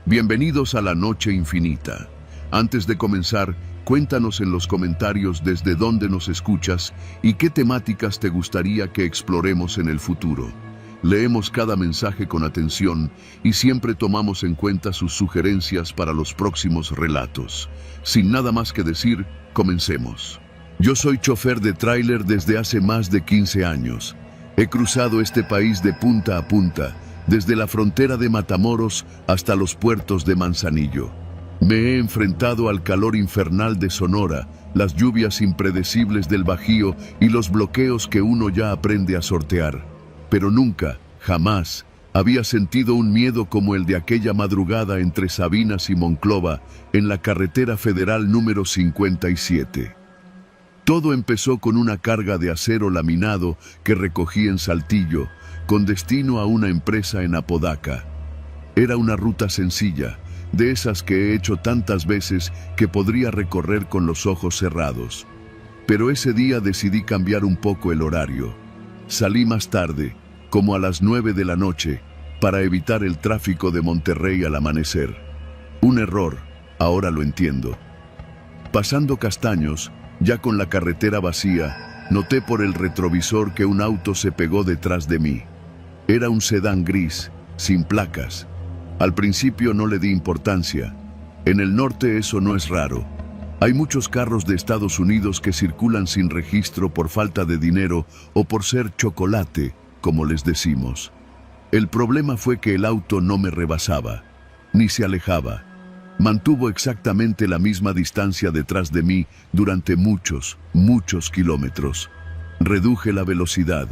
Bienvenidos a la Noche Infinita. Antes de comenzar, cuéntanos en los comentarios desde dónde nos escuchas y qué temáticas te gustaría que exploremos en el futuro. Leemos cada mensaje con atención y siempre tomamos en cuenta sus sugerencias para los próximos relatos. Sin nada más que decir, comencemos. Yo soy chofer de tráiler desde hace más de 15 años. He cruzado este país de punta a punta, desde la frontera de Matamoros hasta los puertos de Manzanillo. Me he enfrentado al calor infernal de Sonora, las lluvias impredecibles del Bajío y los bloqueos que uno ya aprende a sortear. Pero nunca, jamás, había sentido un miedo como el de aquella madrugada entre Sabinas y Monclova, en la carretera federal número 57. Todo empezó con una carga de acero laminado que recogí en Saltillo, con destino a una empresa en Apodaca. Era una ruta sencilla, de esas que he hecho tantas veces que podría recorrer con los ojos cerrados. Pero ese día decidí cambiar un poco el horario. Salí más tarde, como a las 9 de la noche, para evitar el tráfico de Monterrey al amanecer. Un error, ahora lo entiendo. Pasando Castaños, ya con la carretera vacía, noté por el retrovisor que un auto se pegó detrás de mí. Era un sedán gris, sin placas. Al principio no le di importancia. En el norte eso no es raro. Hay muchos carros de Estados Unidos que circulan sin registro por falta de dinero o por ser chocolate, como les decimos. El problema fue que el auto no me rebasaba, ni se alejaba. Mantuvo exactamente la misma distancia detrás de mí durante muchos kilómetros. Reduje la velocidad,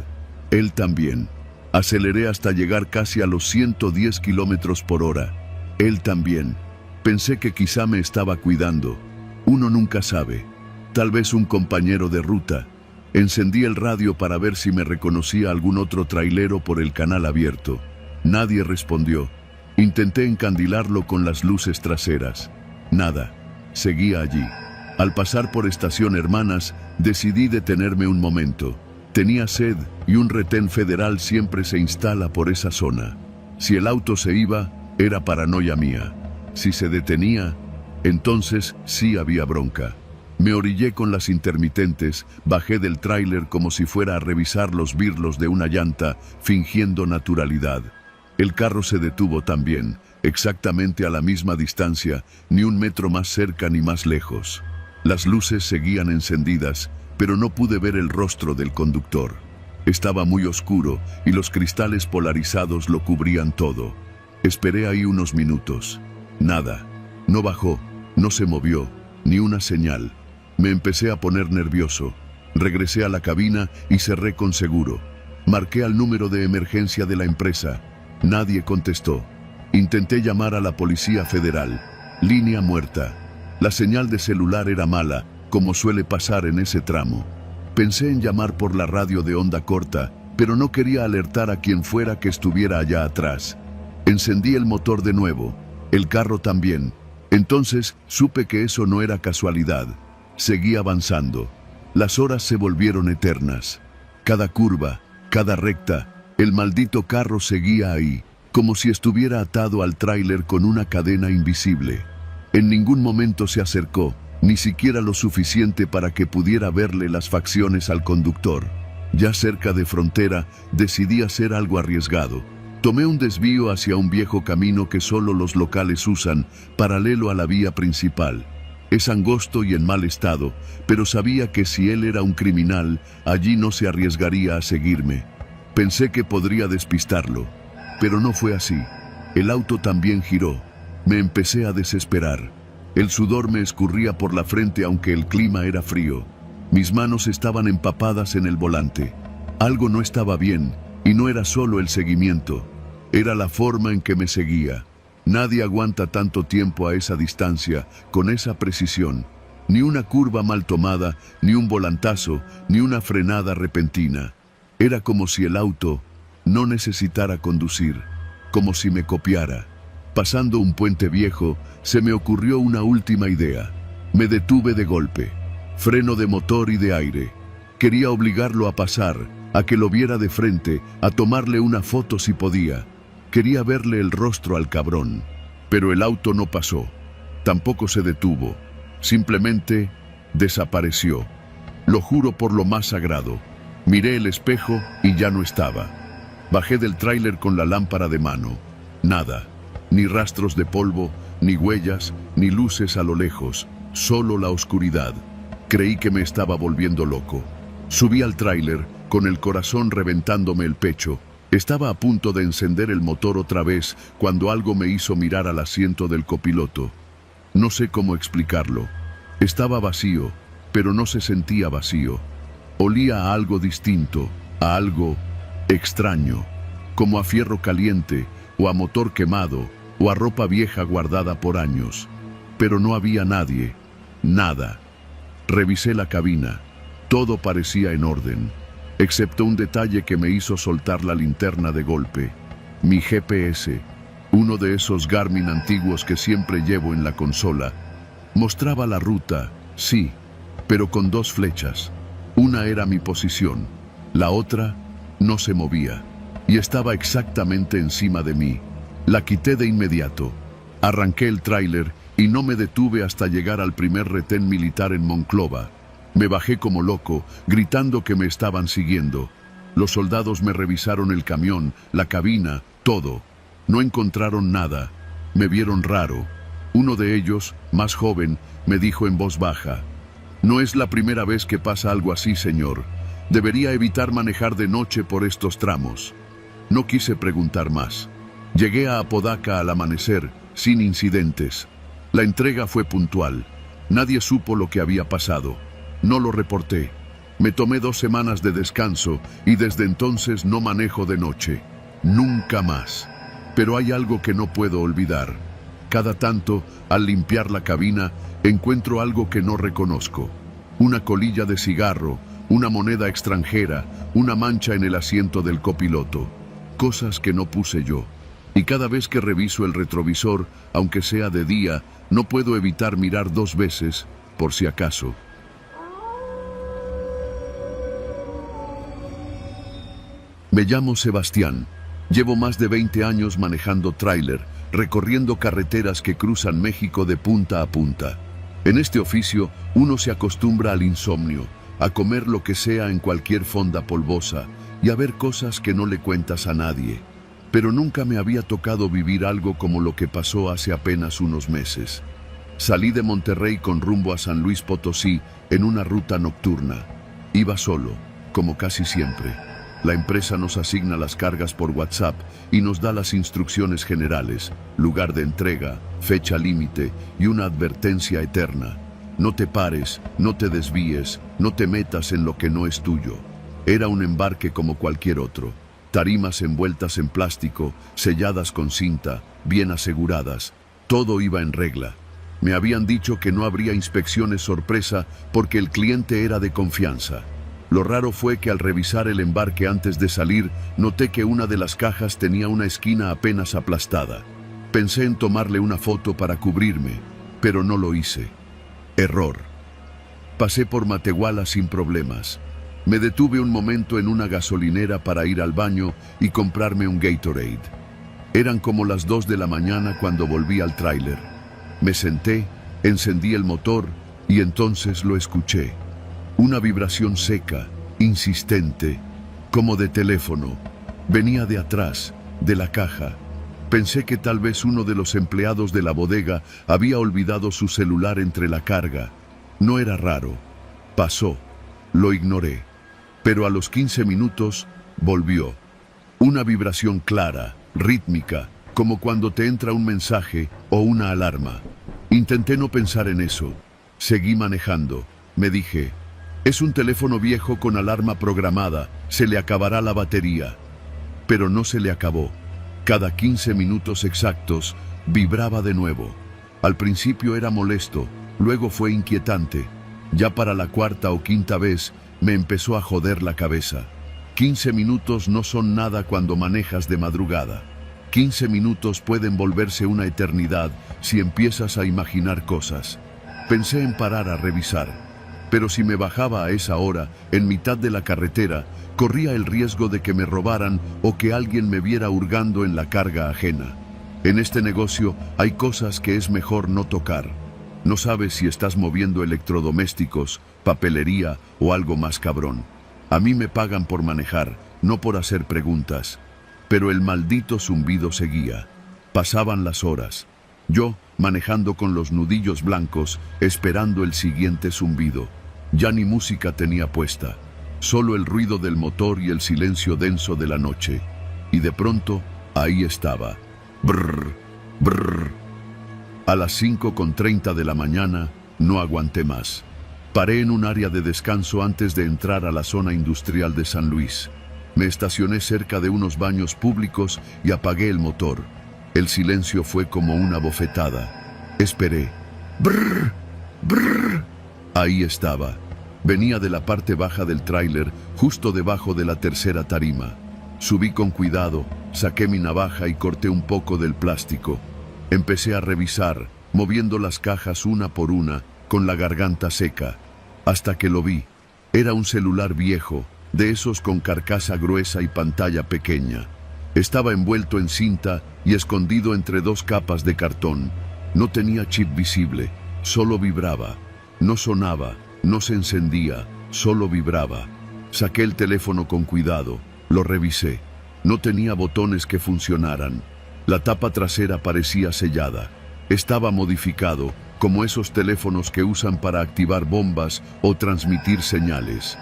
él también. Aceleré hasta llegar casi a los 110 kilómetros por hora. Él también. Pensé que quizá me estaba cuidando. Uno nunca sabe. Tal vez un compañero de ruta. Encendí el radio para ver si me reconocía algún otro trailero por el canal abierto. Nadie respondió. Intenté encandilarlo con las luces traseras. Nada. Seguía allí. Al pasar por Estación Hermanas, decidí detenerme un momento. Tenía sed y un retén federal siempre se instala por esa zona. Si el auto se iba, era paranoia mía. Si se detenía, entonces sí había bronca. Me orillé con las intermitentes, bajé del tráiler como si fuera a revisar los birlos de una llanta, fingiendo naturalidad. El carro se detuvo también, exactamente a la misma distancia, ni un metro más cerca ni más lejos. Las luces seguían encendidas, pero no pude ver el rostro del conductor. Estaba muy oscuro y los cristales polarizados lo cubrían todo. Esperé ahí unos minutos. Nada. No bajó, no se movió, ni una señal. Me empecé a poner nervioso. Regresé a la cabina y cerré con seguro. Marqué al número de emergencia de la empresa. Nadie contestó. Intenté llamar a la Policía Federal. Línea muerta. La señal de celular era mala, como suele pasar en ese tramo. Pensé en llamar por la radio de onda corta, pero no quería alertar a quien fuera que estuviera allá atrás. Encendí el motor de nuevo, el carro también. Entonces supe que eso no era casualidad. Seguí avanzando. Las horas se volvieron eternas. Cada curva, cada recta, el maldito carro seguía ahí, como si estuviera atado al tráiler con una cadena invisible. En ningún momento se acercó, ni siquiera lo suficiente para que pudiera verle las facciones al conductor. Ya cerca de frontera, decidí hacer algo arriesgado. Tomé un desvío hacia un viejo camino que solo los locales usan, paralelo a la vía principal. Es angosto y en mal estado, pero sabía que si él era un criminal, allí no se arriesgaría a seguirme. Pensé que podría despistarlo, pero no fue así. El auto también giró. Me empecé a desesperar. El sudor me escurría por la frente aunque el clima era frío. Mis manos estaban empapadas en el volante. Algo no estaba bien, y no era solo el seguimiento. Era la forma en que me seguía. Nadie aguanta tanto tiempo a esa distancia, con esa precisión. Ni una curva mal tomada, ni un volantazo, ni una frenada repentina. Era como si el auto no necesitara conducir, como si me copiara. Pasando un puente viejo, se me ocurrió una última idea. Me detuve de golpe. Freno de motor y de aire. Quería obligarlo a pasar, a que lo viera de frente, a tomarle una foto si podía. Quería verle el rostro al cabrón. Pero el auto no pasó, tampoco se detuvo, simplemente desapareció. Lo juro por lo más sagrado. Miré el espejo y ya no estaba. Bajé del tráiler con la lámpara de mano. Nada, ni rastros de polvo, ni huellas, ni luces a lo lejos, solo la oscuridad. Creí que me estaba volviendo loco. Subí al tráiler, con el corazón reventándome el pecho. Estaba a punto de encender el motor otra vez cuando algo me hizo mirar al asiento del copiloto. No sé cómo explicarlo. Estaba vacío, pero no se sentía vacío. Olía a algo distinto, a algo extraño, como a fierro caliente, o a motor quemado, o a ropa vieja guardada por años. Pero no había nadie, nada. Revisé la cabina. Todo parecía en orden, excepto un detalle que me hizo soltar la linterna de golpe. Mi GPS, uno de esos Garmin antiguos que siempre llevo en la consola, mostraba la ruta, sí, pero con dos flechas. Una era mi posición, la otra no se movía, y estaba exactamente encima de mí. La quité de inmediato. Arranqué el tráiler y no me detuve hasta llegar al primer retén militar en Monclova. Me bajé como loco, gritando que me estaban siguiendo. Los soldados me revisaron el camión, la cabina, todo. No encontraron nada. Me vieron raro. Uno de ellos, más joven, me dijo en voz baja: «No es la primera vez que pasa algo así, señor. Debería evitar manejar de noche por estos tramos». No quise preguntar más. Llegué a Apodaca al amanecer, sin incidentes. La entrega fue puntual. Nadie supo lo que había pasado. No lo reporté. Me tomé 2 semanas de descanso y desde entonces no manejo de noche. Nunca más. Pero hay algo que no puedo olvidar. Cada tanto, al limpiar la cabina, encuentro algo que no reconozco. Una colilla de cigarro, una moneda extranjera, una mancha en el asiento del copiloto. Cosas que no puse yo. Y cada vez que reviso el retrovisor, aunque sea de día, no puedo evitar mirar 2 veces, por si acaso. Me llamo Sebastián. Llevo más de 20 años manejando tráiler, recorriendo carreteras que cruzan México de punta a punta. En este oficio, uno se acostumbra al insomnio, a comer lo que sea en cualquier fonda polvosa y a ver cosas que no le cuentas a nadie. Pero nunca me había tocado vivir algo como lo que pasó hace apenas unos meses. Salí de Monterrey con rumbo a San Luis Potosí en una ruta nocturna. Iba solo, como casi siempre. La empresa nos asigna las cargas por WhatsApp y nos da las instrucciones generales, lugar de entrega, fecha límite y una advertencia eterna. No te pares, no te desvíes, no te metas en lo que no es tuyo. Era un embarque como cualquier otro. Tarimas envueltas en plástico, selladas con cinta, bien aseguradas. Todo iba en regla. Me habían dicho que no habría inspecciones sorpresa porque el cliente era de confianza. Lo raro fue que al revisar el embarque antes de salir, noté que una de las cajas tenía una esquina apenas aplastada. Pensé en tomarle una foto para cubrirme, pero no lo hice. Error. Pasé por Matehuala sin problemas. Me detuve un momento en una gasolinera para ir al baño y comprarme un Gatorade. Eran como las 2 de la mañana cuando volví al tráiler. Me senté, encendí el motor y entonces lo escuché. Una vibración seca, insistente, como de teléfono. Venía de atrás, de la caja. Pensé que tal vez uno de los empleados de la bodega había olvidado su celular entre la carga. No era raro. Pasó. Lo ignoré. Pero a los 15 minutos, volvió. Una vibración clara, rítmica, como cuando te entra un mensaje o una alarma. Intenté no pensar en eso. Seguí manejando. Me dije: es un teléfono viejo con alarma programada, se le acabará la batería. Pero no se le acabó. Cada 15 minutos exactos, vibraba de nuevo. Al principio era molesto, luego fue inquietante. Ya para la 4ª o 5ª vez, me empezó a joder la cabeza. 15 minutos no son nada cuando manejas de madrugada. 15 minutos pueden volverse una eternidad si empiezas a imaginar cosas. Pensé en parar a revisar. Pero si me bajaba a esa hora, en mitad de la carretera, corría el riesgo de que me robaran o que alguien me viera hurgando en la carga ajena. En este negocio hay cosas que es mejor no tocar. No sabes si estás moviendo electrodomésticos, papelería o algo más cabrón. A mí me pagan por manejar, no por hacer preguntas. Pero el maldito zumbido seguía. Pasaban las horas. Yo, manejando con los nudillos blancos, esperando el siguiente zumbido. Ya ni música tenía puesta. Solo el ruido del motor y el silencio denso de la noche. Y de pronto, ahí estaba. Brrr, brrr. A las 5:30 de la mañana, no aguanté más. Paré en un área de descanso antes de entrar a la zona industrial de San Luis. Me estacioné cerca de unos baños públicos y apagué el motor. El silencio fue como una bofetada. Esperé. Brrr, brrr. Ahí estaba. Venía de la parte baja del tráiler, justo debajo de la tercera tarima. Subí con cuidado, saqué mi navaja y corté un poco del plástico. Empecé a revisar, moviendo las cajas una por una, con la garganta seca, hasta que lo vi. Era un celular viejo, de esos con carcasa gruesa y pantalla pequeña. Estaba envuelto en cinta y escondido entre dos capas de cartón. No tenía chip visible, solo vibraba. No sonaba, no se encendía, solo vibraba. Saqué el teléfono con cuidado, lo revisé. No tenía botones que funcionaran. La tapa trasera parecía sellada. Estaba modificado, como esos teléfonos que usan para activar bombas o transmitir señales.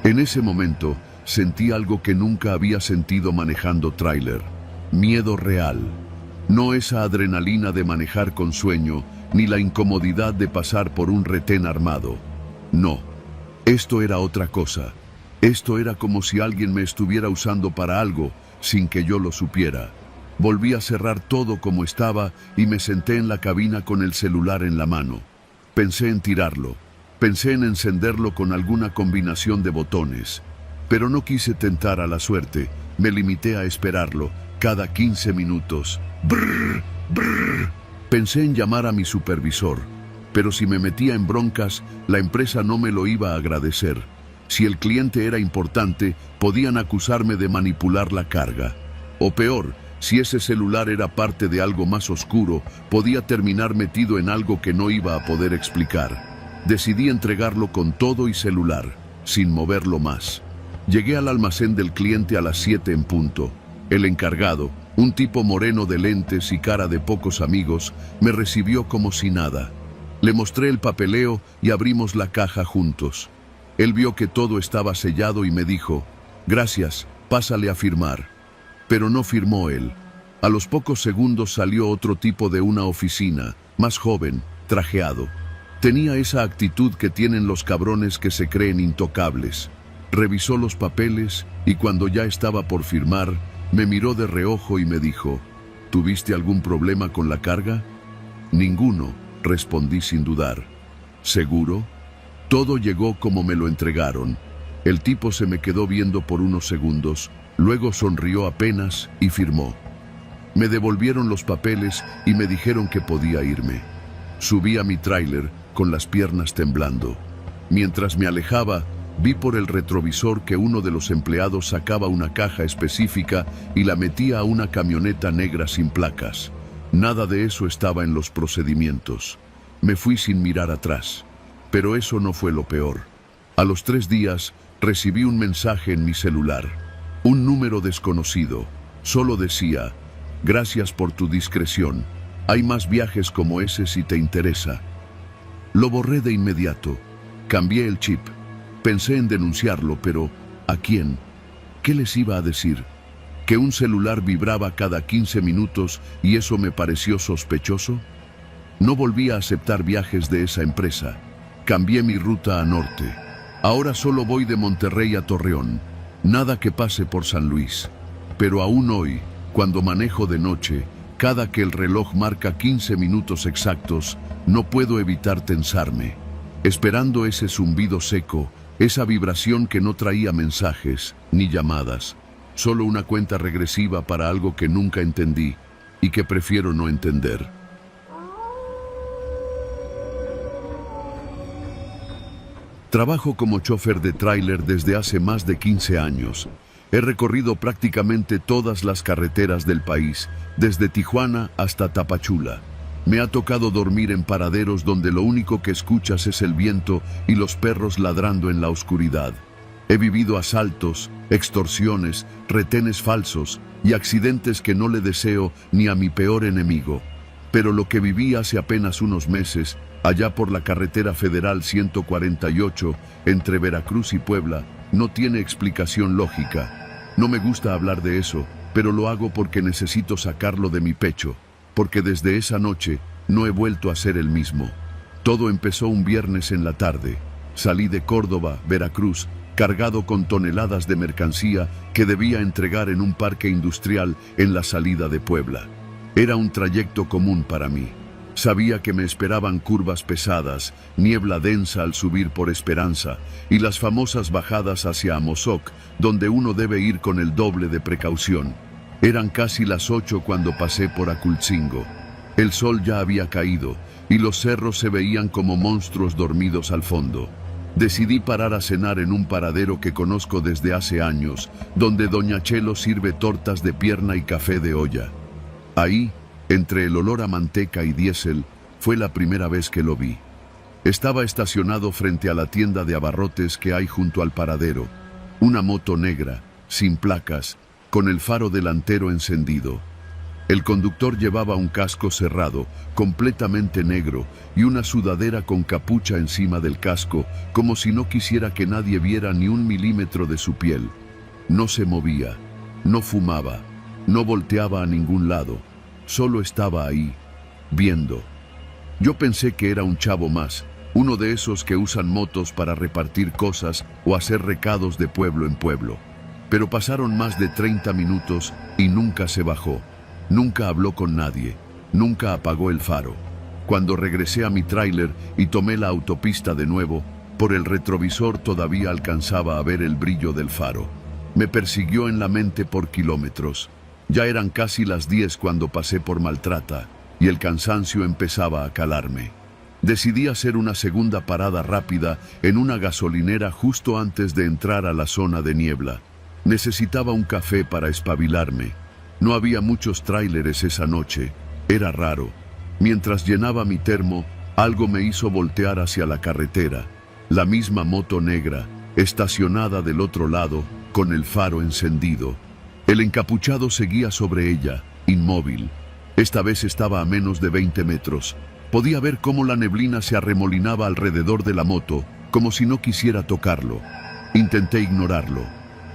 En ese momento, sentí algo que nunca había sentido manejando tráiler. Miedo real. No esa adrenalina de manejar con sueño, ni la incomodidad de pasar por un retén armado. No, esto era otra cosa. Esto era como si alguien me estuviera usando para algo, sin que yo lo supiera. Volví a cerrar todo como estaba y me senté en la cabina con el celular en la mano. Pensé en tirarlo. Pensé en encenderlo con alguna combinación de botones. Pero no quise tentar a la suerte. Me limité a esperarlo, cada 15 minutos. Brrr, brrr. Pensé en llamar a mi supervisor. Pero si me metía en broncas, la empresa no me lo iba a agradecer. Si el cliente era importante, podían acusarme de manipular la carga. O peor, si ese celular era parte de algo más oscuro, podía terminar metido en algo que no iba a poder explicar. Decidí entregarlo con todo y celular, sin moverlo más. Llegué al almacén del cliente a las 7 en punto. El encargado, un tipo moreno de lentes y cara de pocos amigos, me recibió como si nada. Le mostré el papeleo y abrimos la caja juntos. Él vio que todo estaba sellado y me dijo, «Gracias, pásale a firmar». Pero no firmó él. A los pocos segundos salió otro tipo de una oficina, más joven, trajeado. Tenía esa actitud que tienen los cabrones que se creen intocables. Revisó los papeles y cuando ya estaba por firmar, me miró de reojo y me dijo, «¿Tuviste algún problema con la carga?» «Ninguno», respondí sin dudar. «¿Seguro?» Todo llegó como me lo entregaron. El tipo se me quedó viendo por unos segundos, luego sonrió apenas y firmó. Me devolvieron los papeles y me dijeron que podía irme. Subí a mi tráiler con las piernas temblando. Mientras me alejaba, vi por el retrovisor que uno de los empleados sacaba una caja específica y la metía a una camioneta negra sin placas. Nada de eso estaba en los procedimientos. Me fui sin mirar atrás. Pero eso no fue lo peor. A los 3 días, recibí un mensaje en mi celular. Un número desconocido. Solo decía, «Gracias por tu discreción. Hay más viajes como ese si te interesa». Lo borré de inmediato. Cambié el chip. Pensé en denunciarlo, pero ¿a quién? ¿Qué les iba a decir? ¿Que un celular vibraba cada 15 minutos y eso me pareció sospechoso? No volví a aceptar viajes de esa empresa. Cambié mi ruta a norte. Ahora solo voy de Monterrey a Torreón. Nada que pase por San Luis. Pero aún hoy, cuando manejo de noche, cada que el reloj marca 15 minutos exactos, no puedo evitar tensarme, esperando ese zumbido seco, esa vibración que no traía mensajes ni llamadas, solo una cuenta regresiva para algo que nunca entendí y que prefiero no entender. Trabajo como chofer de tráiler desde hace más de 15 años. He recorrido prácticamente todas las carreteras del país, desde Tijuana hasta Tapachula. Me ha tocado dormir en paraderos donde lo único que escuchas es el viento y los perros ladrando en la oscuridad. He vivido asaltos, extorsiones, retenes falsos y accidentes que no le deseo ni a mi peor enemigo. Pero lo que viví hace apenas unos meses, allá por la carretera federal 148, entre Veracruz y Puebla, no tiene explicación lógica. No me gusta hablar de eso, pero lo hago porque necesito sacarlo de mi pecho, porque desde esa noche no he vuelto a ser el mismo. Todo empezó un viernes en la tarde. Salí de Córdoba, Veracruz, cargado con toneladas de mercancía que debía entregar en un parque industrial en la salida de Puebla. Era un trayecto común para mí. Sabía que me esperaban curvas pesadas, niebla densa al subir por Esperanza y las famosas bajadas hacia Amozoc, donde uno debe ir con el doble de precaución. Eran casi las 8 cuando pasé por Acultzingo. El sol ya había caído y los cerros se veían como monstruos dormidos al fondo. Decidí parar a cenar en un paradero que conozco desde hace años, donde Doña Chelo sirve tortas de pierna y café de olla. Ahí, entre el olor a manteca y diésel, fue la primera vez que lo vi. Estaba estacionado frente a la tienda de abarrotes que hay junto al paradero. Una moto negra, sin placas, con el faro delantero encendido. El conductor llevaba un casco cerrado, completamente negro, y una sudadera con capucha encima del casco, como si no quisiera que nadie viera ni un milímetro de su piel. No se movía, no fumaba, no volteaba a ningún lado, solo estaba ahí, viendo. Yo pensé que era un chavo más, uno de esos que usan motos para repartir cosas o hacer recados de pueblo en pueblo. Pero pasaron más de 30 minutos y nunca se bajó. Nunca habló con nadie, nunca apagó el faro. Cuando regresé a mi tráiler y tomé la autopista de nuevo, por el retrovisor todavía alcanzaba a ver el brillo del faro. Me persiguió en la mente por kilómetros. Ya eran casi las 10 cuando pasé por Maltrata y el cansancio empezaba a calarme. Decidí hacer una segunda parada rápida en una gasolinera justo antes de entrar a la zona de niebla. Necesitaba un café para espabilarme. No había muchos tráileres esa noche. Era raro. Mientras llenaba mi termo, algo me hizo voltear hacia la carretera. La misma moto negra, estacionada del otro lado, con el faro encendido. El encapuchado seguía sobre ella, inmóvil. Esta vez estaba a menos de 20 metros. Podía ver cómo la neblina se arremolinaba alrededor de la moto, como si no quisiera tocarlo. Intenté ignorarlo.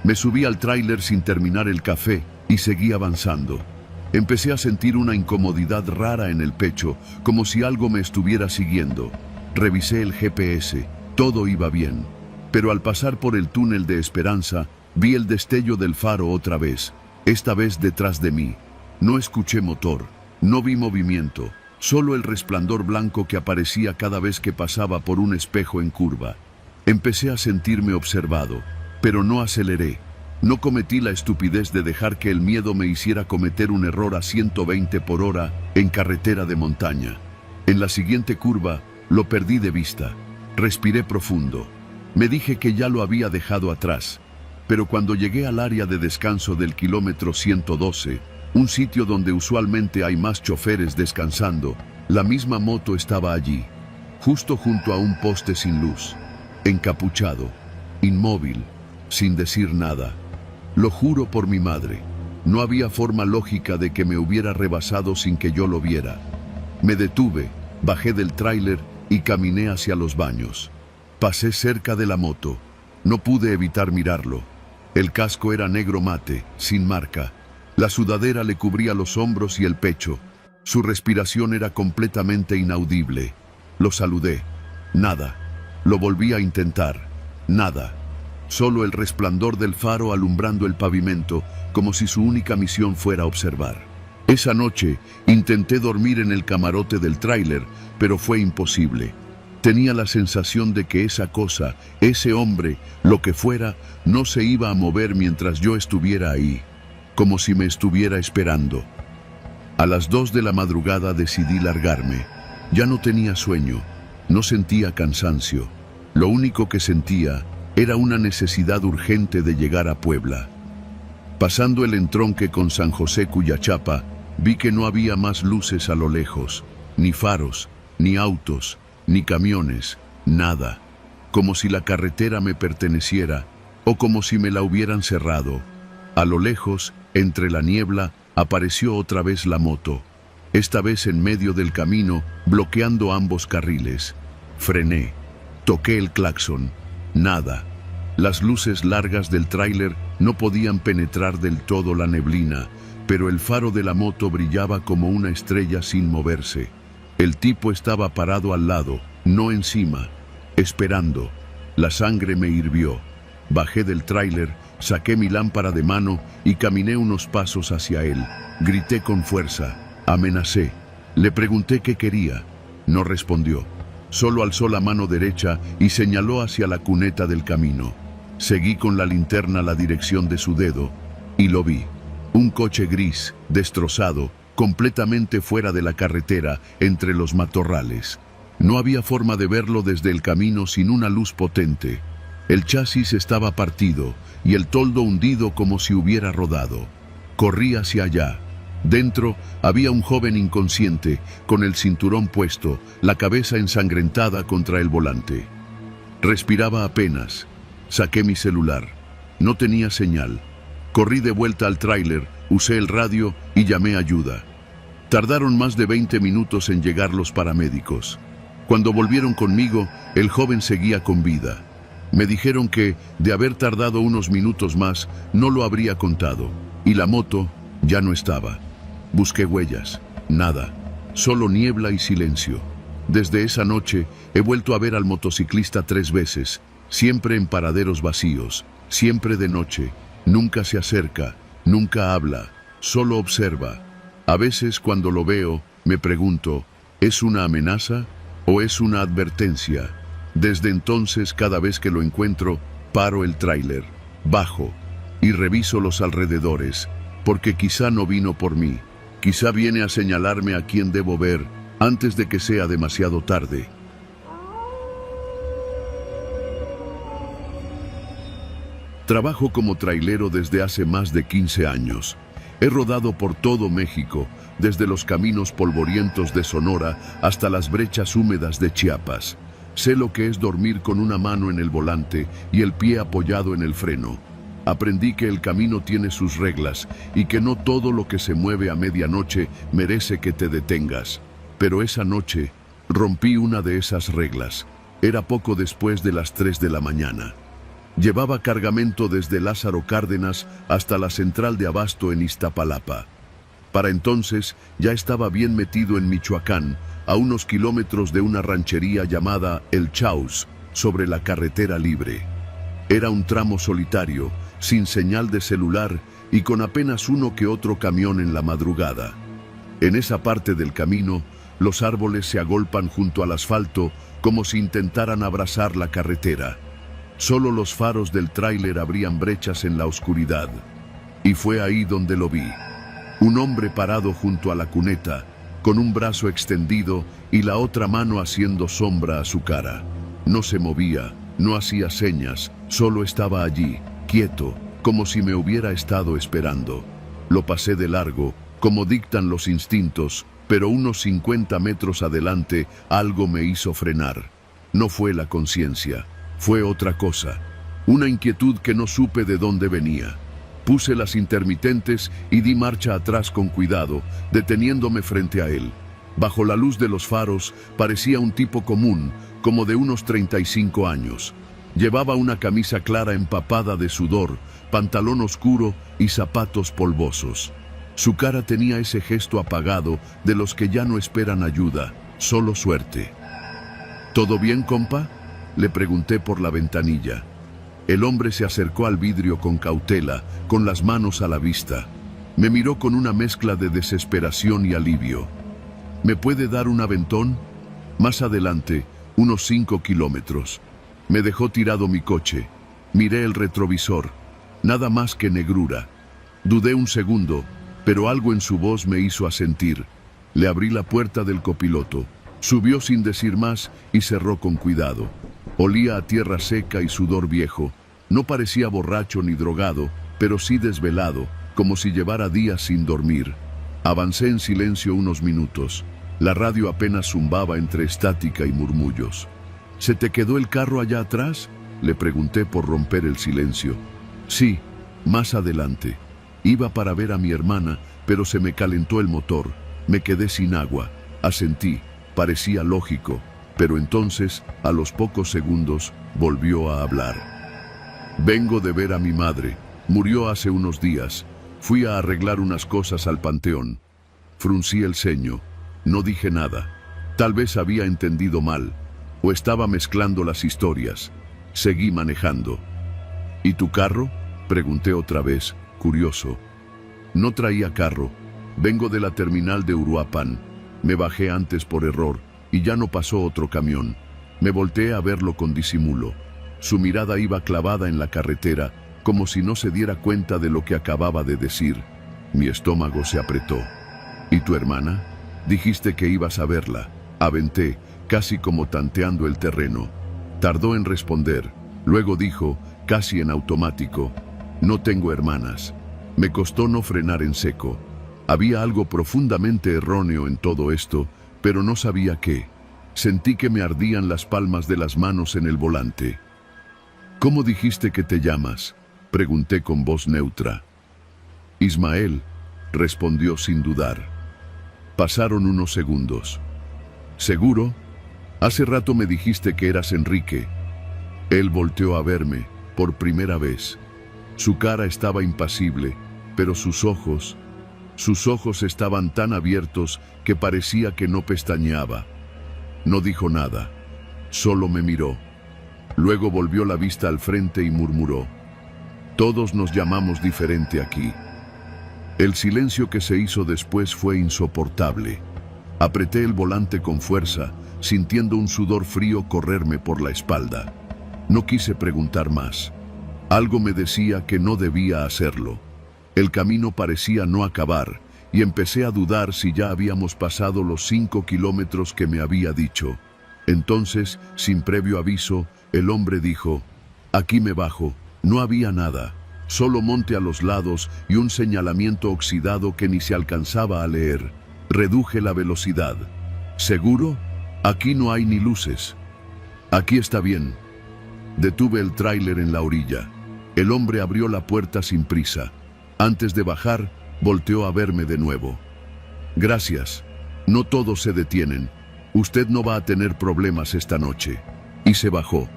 Me subí al tráiler sin terminar el café y seguí avanzando. Empecé a sentir una incomodidad rara en el pecho, como si algo me estuviera siguiendo. Revisé el GPS, todo iba bien. Pero al pasar por el túnel de Esperanza, vi el destello del faro otra vez, esta vez detrás de mí. No escuché motor, no vi movimiento, solo el resplandor blanco que aparecía cada vez que pasaba por un espejo en curva. Empecé a sentirme observado, pero no aceleré. No cometí la estupidez de dejar que el miedo me hiciera cometer un error a 120 por hora en carretera de montaña. En la siguiente curva, lo perdí de vista. Respiré profundo. Me dije que ya lo había dejado atrás. Pero cuando llegué al área de descanso del kilómetro 112, un sitio donde usualmente hay más choferes descansando, la misma moto estaba allí, justo junto a un poste sin luz, encapuchado, inmóvil, sin decir nada. Lo juro por mi madre, no había forma lógica de que me hubiera rebasado sin que yo lo viera. Me detuve, bajé del tráiler y caminé hacia los baños. Pasé cerca de la moto. No pude evitar mirarlo. El casco era negro mate, sin marca. La sudadera le cubría los hombros y el pecho. Su respiración era completamente inaudible. Lo saludé. Nada. Lo volví a intentar. Nada. Solo el resplandor del faro alumbrando el pavimento, como si su única misión fuera observar. Esa noche intenté dormir en el camarote del tráiler, pero fue imposible. Tenía la sensación de que esa cosa, ese hombre, lo que fuera, no se iba a mover mientras yo estuviera ahí, como si me estuviera esperando. A las 2 de la madrugada decidí largarme. Ya no tenía sueño, no sentía cansancio. Lo único que sentía era una necesidad urgente de llegar a Puebla. Pasando el entronque con San José Cuyachapa, vi que no había más luces a lo lejos, ni faros, ni autos, ni camiones, nada. Como si la carretera me perteneciera, o como si me la hubieran cerrado. A lo lejos, entre la niebla, apareció otra vez la moto, esta vez en medio del camino, bloqueando ambos carriles. Frené, toqué el claxon, nada. Las luces largas del tráiler no podían penetrar del todo la neblina, pero el faro de la moto brillaba como una estrella sin moverse. El tipo estaba parado al lado, no encima, esperando. La sangre me hirvió. Bajé del tráiler, saqué mi lámpara de mano y caminé unos pasos hacia él. Grité con fuerza, amenacé. Le pregunté qué quería. No respondió. Solo alzó la mano derecha y señaló hacia la cuneta del camino. Seguí con la linterna la dirección de su dedo y lo vi. Un coche gris, destrozado, completamente fuera de la carretera, entre los matorrales. No había forma de verlo desde el camino sin una luz potente. El chasis estaba partido y el toldo hundido como si hubiera rodado. Corrí hacia allá. Dentro había un joven inconsciente, con el cinturón puesto, la cabeza ensangrentada contra el volante. Respiraba apenas. Saqué mi celular. No tenía señal. Corrí de vuelta al tráiler, usé el radio y llamé ayuda. Tardaron más de 20 minutos en llegar los paramédicos. Cuando volvieron conmigo, el joven seguía con vida. Me dijeron que, de haber tardado unos minutos más, no lo habría contado. Y la moto ya no estaba. Busqué huellas. Nada. Solo niebla y silencio. Desde esa noche, he vuelto a ver al motociclista 3 veces, siempre en paraderos vacíos, siempre de noche. Nunca se acerca, nunca habla, solo observa. A veces, cuando lo veo, me pregunto, ¿es una amenaza o es una advertencia? Desde entonces, cada vez que lo encuentro, paro el tráiler, bajo y reviso los alrededores, porque quizá no vino por mí, quizá viene a señalarme a quién debo ver antes de que sea demasiado tarde. Trabajo como trailero desde hace más de 15 años. He rodado por todo México, desde los caminos polvorientos de Sonora hasta las brechas húmedas de Chiapas. Sé lo que es dormir con una mano en el volante y el pie apoyado en el freno. Aprendí que el camino tiene sus reglas y que no todo lo que se mueve a medianoche merece que te detengas. Pero esa noche rompí una de esas reglas. Era poco después de las 3 de la mañana. Llevaba cargamento desde Lázaro Cárdenas hasta la central de abasto en Iztapalapa. Para entonces ya estaba bien metido en Michoacán, a unos kilómetros de una ranchería llamada El Chaus, sobre la carretera libre. Era un tramo solitario, sin señal de celular y con apenas uno que otro camión en la madrugada. En esa parte del camino, los árboles se agolpan junto al asfalto como si intentaran abrazar la carretera. Solo los faros del tráiler abrían brechas en la oscuridad. Y fue ahí donde lo vi. Un hombre parado junto a la cuneta, con un brazo extendido y la otra mano haciendo sombra a su cara. No se movía, no hacía señas, solo estaba allí, quieto, como si me hubiera estado esperando. Lo pasé de largo, como dictan los instintos, pero unos 50 metros adelante algo me hizo frenar. No fue la conciencia. Fue otra cosa, una inquietud que no supe de dónde venía. Puse las intermitentes y di marcha atrás con cuidado, deteniéndome frente a él. Bajo la luz de los faros parecía un tipo común, como de unos 35 años. Llevaba una camisa clara empapada de sudor, pantalón oscuro y zapatos polvosos. Su cara tenía ese gesto apagado de los que ya no esperan ayuda, solo suerte. ¿Todo bien, compa?, le pregunté por la ventanilla. El hombre se acercó al vidrio con cautela, con las manos a la vista. Me miró con una mezcla de desesperación y alivio. ¿Me puede dar un aventón? Más adelante, unos 5 kilómetros. Me dejó tirado mi coche. Miré el retrovisor. Nada más que negrura. Dudé un segundo, pero algo en su voz me hizo asentir. Le abrí la puerta del copiloto. Subió sin decir más y cerró con cuidado. Olía a tierra seca y sudor viejo. No parecía borracho ni drogado, pero sí desvelado, como si llevara días sin dormir. Avancé en silencio unos minutos. La radio apenas zumbaba entre estática y murmullos. ¿Se te quedó el carro allá atrás?, le pregunté por romper el silencio. Sí, más adelante. Iba para ver a mi hermana, pero se me calentó el motor. Me quedé sin agua. Asentí. Parecía lógico, pero entonces, a los pocos segundos, volvió a hablar. Vengo de ver a mi madre. Murió hace unos días. Fui a arreglar unas cosas al panteón. Fruncí el ceño. No dije nada. Tal vez había entendido mal, o estaba mezclando las historias. Seguí manejando. ¿Y tu carro?, pregunté otra vez, curioso. No traía carro. Vengo de la terminal de Uruapan. Me bajé antes por error, y ya no pasó otro camión. Me volteé a verlo con disimulo. Su mirada iba clavada en la carretera, como si no se diera cuenta de lo que acababa de decir. Mi estómago se apretó. ¿Y tu hermana? Dijiste que ibas a verla. Aventé, casi como tanteando el terreno. Tardó en responder. Luego dijo, casi en automático, no tengo hermanas. Me costó no frenar en seco. Había algo profundamente erróneo en todo esto, pero no sabía qué. Sentí que me ardían las palmas de las manos en el volante. ¿Cómo dijiste que te llamas?, pregunté con voz neutra. Ismael, respondió sin dudar. Pasaron unos segundos. ¿Seguro? Hace rato me dijiste que eras Enrique. Él volteó a verme, por primera vez. Su cara estaba impasible, pero sus ojos estaban tan abiertos que parecía que no pestañeaba. No dijo nada, solo me miró. Luego volvió la vista al frente y murmuró: todos nos llamamos diferente aquí. El silencio que se hizo después fue insoportable. Apreté el volante con fuerza, sintiendo un sudor frío correrme por la espalda. No quise preguntar más. Algo me decía que no debía hacerlo. El camino parecía no acabar, y empecé a dudar si ya habíamos pasado los 5 kilómetros que me había dicho. Entonces, sin previo aviso, el hombre dijo: aquí me bajo. No había nada, solo monte a los lados y un señalamiento oxidado que ni se alcanzaba a leer. Reduje la velocidad. ¿Seguro? Aquí no hay ni luces. Aquí está bien. Detuve el tráiler en la orilla. El hombre abrió la puerta sin prisa. Antes de bajar, volteó a verme de nuevo. Gracias. No todos se detienen. Usted no va a tener problemas esta noche. Y se bajó.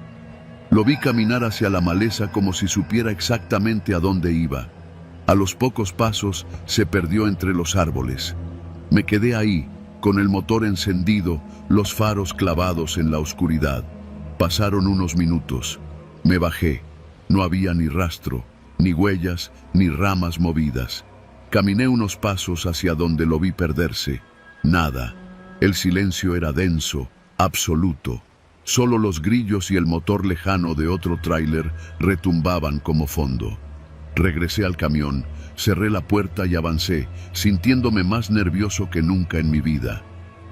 Lo vi caminar hacia la maleza como si supiera exactamente a dónde iba. A los pocos pasos se perdió entre los árboles. Me quedé ahí, con el motor encendido, los faros clavados en la oscuridad. Pasaron unos minutos. Me bajé. No había ni rastro, ni huellas, ni ramas movidas. Caminé unos pasos hacia donde lo vi perderse. Nada. El silencio era denso, absoluto. Solo los grillos y el motor lejano de otro tráiler retumbaban como fondo. Regresé al camión, cerré la puerta y avancé, sintiéndome más nervioso que nunca en mi vida.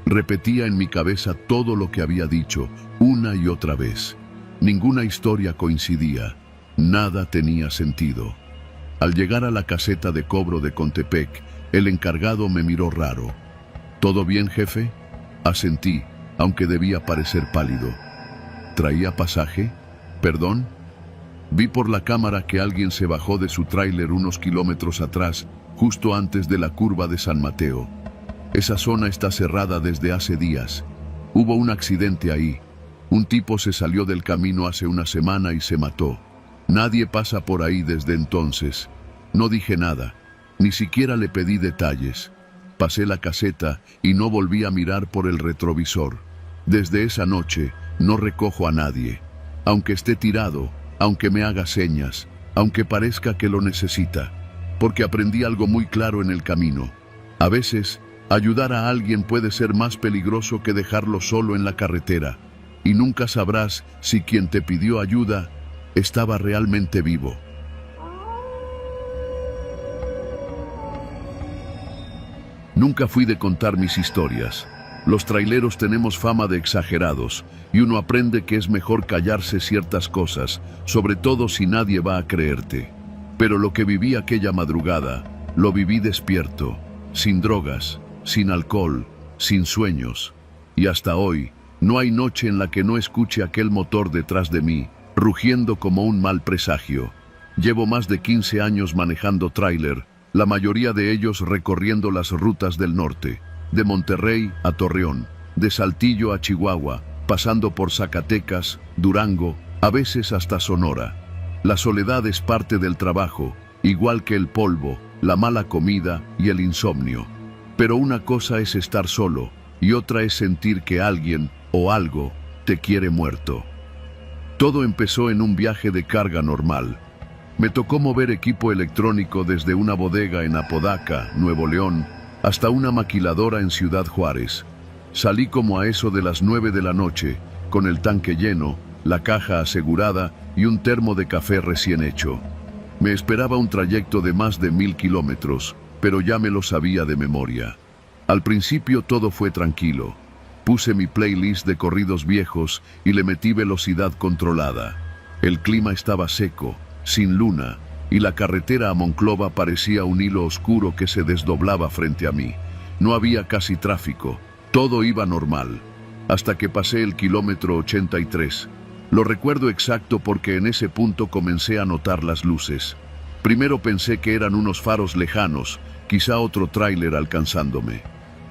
Repetía en mi cabeza todo lo que había dicho, una y otra vez. Ninguna historia coincidía. Nada tenía sentido. Al llegar a la caseta de cobro de Contepec, el encargado me miró raro. ¿Todo bien, jefe?, asentí, aunque debía parecer pálido. ¿Traía pasaje? ¿Perdón? Vi por la cámara que alguien se bajó de su tráiler unos kilómetros atrás, justo antes de la curva de San Mateo. Esa zona está cerrada desde hace días. Hubo un accidente ahí. Un tipo se salió del camino hace una semana y se mató. Nadie pasa por ahí desde entonces. No dije nada, ni siquiera le pedí detalles. Pasé la caseta y no volví a mirar por el retrovisor. Desde esa noche no recojo a nadie. Aunque esté tirado, aunque me haga señas, aunque parezca que lo necesita. Porque aprendí algo muy claro en el camino. A veces, ayudar a alguien puede ser más peligroso que dejarlo solo en la carretera. Y nunca sabrás si quien te pidió ayuda estaba realmente vivo. Nunca fui de contar mis historias. Los traileros tenemos fama de exagerados, y uno aprende que es mejor callarse ciertas cosas, sobre todo si nadie va a creerte. Pero lo que viví aquella madrugada, lo viví despierto, sin drogas, sin alcohol, sin sueños. Y hasta hoy, no hay noche en la que no escuche aquel motor detrás de mí, rugiendo como un mal presagio. Llevo más de 15 años manejando tráiler, la mayoría de ellos recorriendo las rutas del norte, de Monterrey a Torreón, de Saltillo a Chihuahua, pasando por Zacatecas, Durango, a veces hasta Sonora. La soledad es parte del trabajo, igual que el polvo, la mala comida y el insomnio. Pero una cosa es estar solo, y otra es sentir que alguien o algo te quiere muerto. Todo empezó en un viaje de carga normal. Me tocó mover equipo electrónico desde una bodega en Apodaca, Nuevo León, hasta una maquiladora en Ciudad Juárez. Salí como a eso de las 9 de la noche, con el tanque lleno, la caja asegurada y un termo de café recién hecho. Me esperaba un trayecto de más de 1000 kilómetros, pero ya me lo sabía de memoria. Al principio todo fue tranquilo. Puse mi playlist de corridos viejos y le metí velocidad controlada. El clima estaba seco, sin luna, y la carretera a Monclova parecía un hilo oscuro que se desdoblaba frente a mí. No había casi tráfico, todo iba normal, hasta que pasé el kilómetro 83. Lo recuerdo exacto porque en ese punto comencé a notar las luces. Primero pensé que eran unos faros lejanos, quizá otro tráiler alcanzándome.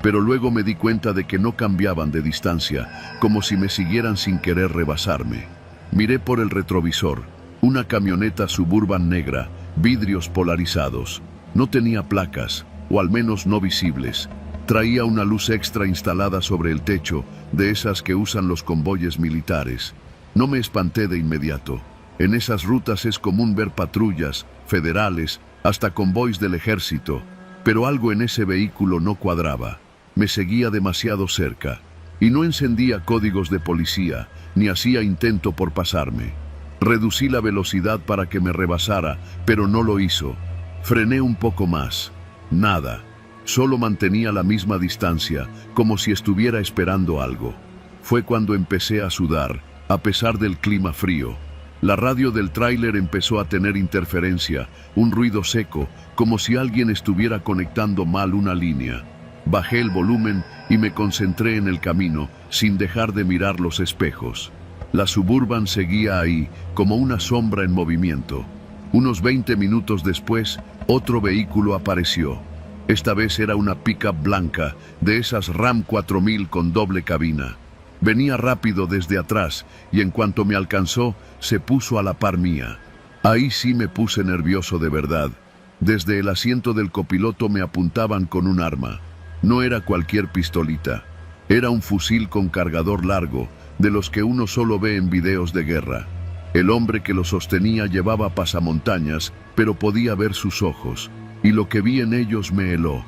Pero luego me di cuenta de que no cambiaban de distancia, como si me siguieran sin querer rebasarme. Miré por el retrovisor, una camioneta Suburban negra, vidrios polarizados. No tenía placas, o al menos no visibles. Traía una luz extra instalada sobre el techo, de esas que usan los convoyes militares. No me espanté de inmediato. En esas rutas es común ver patrullas, federales, hasta convoys del ejército. Pero algo en ese vehículo no cuadraba. Me seguía demasiado cerca. Y no encendía códigos de policía, ni hacía intento por pasarme. Reducí la velocidad para que me rebasara, pero no lo hizo. Frené un poco más. Nada. Solo mantenía la misma distancia, como si estuviera esperando algo. Fue cuando empecé a sudar, a pesar del clima frío. La radio del tráiler empezó a tener interferencia, un ruido seco, como si alguien estuviera conectando mal una línea. Bajé el volumen y me concentré en el camino, sin dejar de mirar los espejos. La Suburban seguía ahí, como una sombra en movimiento. Unos 20 minutos después, otro vehículo apareció. Esta vez era una pickup blanca, de esas Ram 4000 con doble cabina. Venía rápido desde atrás, y en cuanto me alcanzó, se puso a la par mía. Ahí sí me puse nervioso de verdad. Desde el asiento del copiloto me apuntaban con un arma. No era cualquier pistolita. Era un fusil con cargador largo, de los que uno solo ve en videos de guerra. El hombre que lo sostenía llevaba pasamontañas, pero podía ver sus ojos, y lo que vi en ellos me heló.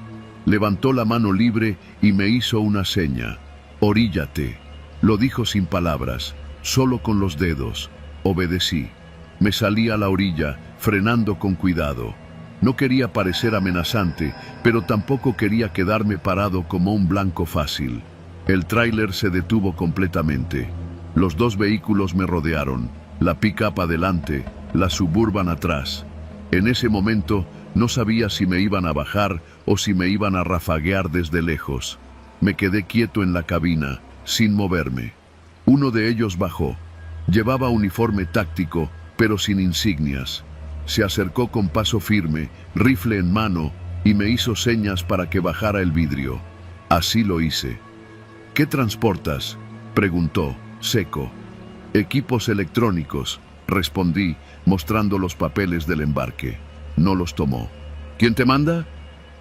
Levantó la mano libre y me hizo una seña. «Oríllate». Lo dijo sin palabras, solo con los dedos. Obedecí. Me salí a la orilla, frenando con cuidado. No quería parecer amenazante, pero tampoco quería quedarme parado como un blanco fácil. El tráiler se detuvo completamente. Los dos vehículos me rodearon, la pick-up adelante, la Suburban atrás. En ese momento no sabía si me iban a bajar o si me iban a rafaguear desde lejos. Me quedé quieto en la cabina, sin moverme. Uno de ellos bajó. Llevaba uniforme táctico, pero sin insignias. Se acercó con paso firme, rifle en mano, y me hizo señas para que bajara el vidrio. Así lo hice. «¿Qué transportas?», preguntó, seco. «Equipos electrónicos», respondí, mostrando los papeles del embarque. No los tomó. «¿Quién te manda?».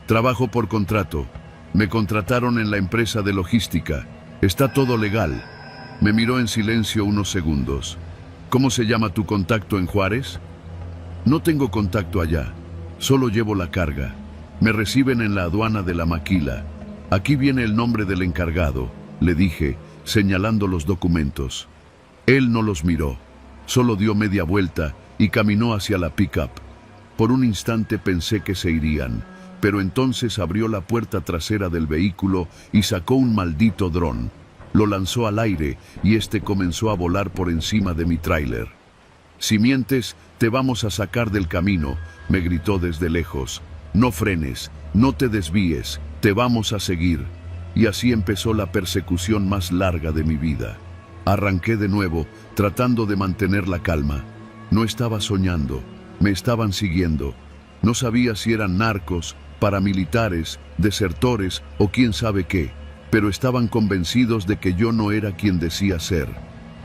«Trabajo por contrato. Me contrataron en la empresa de logística. Está todo legal». Me miró en silencio unos segundos. «¿Cómo se llama tu contacto en Juárez?». «No tengo contacto allá. Solo llevo la carga. Me reciben en la aduana de la Maquila. Aquí viene el nombre del encargado», le dije, señalando los documentos. Él no los miró. Solo dio media vuelta y caminó hacia la pick-up. Por un instante pensé que se irían, pero entonces abrió la puerta trasera del vehículo y sacó un maldito dron. Lo lanzó al aire y este comenzó a volar por encima de mi tráiler. Si mientes, te vamos a sacar del camino, me gritó desde lejos. No frenes, no te desvíes, te vamos a seguir. Y así empezó la persecución más larga de mi vida. Arranqué de nuevo, tratando de mantener la calma. No estaba soñando, me estaban siguiendo. No sabía si eran narcos, paramilitares, desertores o quién sabe qué, pero estaban convencidos de que yo no era quien decía ser.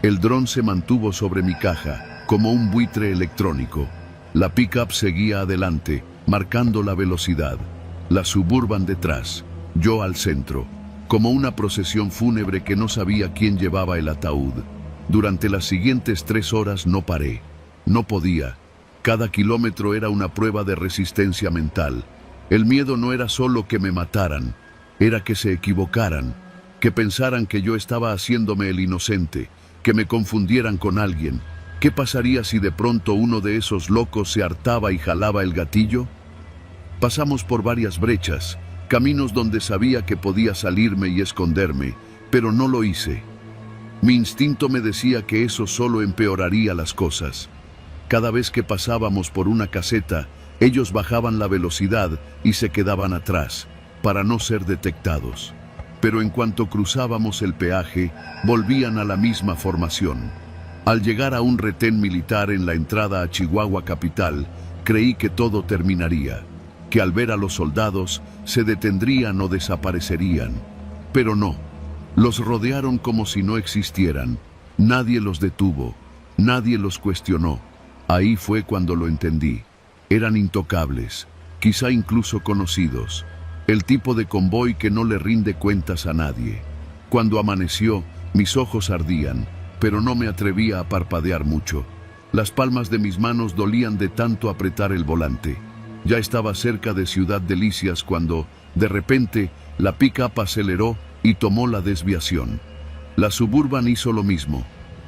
El dron se mantuvo sobre mi caja, como un buitre electrónico. La pick-up seguía adelante, marcando la velocidad. La Suburban detrás, yo al centro, como una procesión fúnebre que no sabía quién llevaba el ataúd. Durante las siguientes 3 horas no paré. No podía. Cada kilómetro era una prueba de resistencia mental. El miedo no era solo que me mataran, era que se equivocaran, que pensaran que yo estaba haciéndome el inocente, que me confundieran con alguien. ¿Qué pasaría si de pronto uno de esos locos se hartaba y jalaba el gatillo? Pasamos por varias brechas, caminos donde sabía que podía salirme y esconderme, pero no lo hice. Mi instinto me decía que eso solo empeoraría las cosas. Cada vez que pasábamos por una caseta, ellos bajaban la velocidad y se quedaban atrás, para no ser detectados. Pero en cuanto cruzábamos el peaje, volvían a la misma formación. Al llegar a un retén militar en la entrada a Chihuahua capital, creí que todo terminaría, que al ver a los soldados se detendrían o desaparecerían. Pero no, los rodearon como si no existieran. Nadie los detuvo, nadie los cuestionó. Ahí fue cuando lo entendí. Eran intocables, quizá incluso conocidos. El tipo de convoy que no le rinde cuentas a nadie. Cuando amaneció, mis ojos ardían, pero no me atrevía a parpadear mucho. Las palmas de mis manos dolían de tanto apretar el volante. Ya estaba cerca de Ciudad Delicias cuando, de repente, la pick-up aceleró y tomó la desviación. La Suburban hizo lo mismo.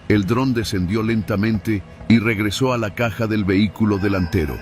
El dron descendió lentamente y regresó a la caja del vehículo delantero.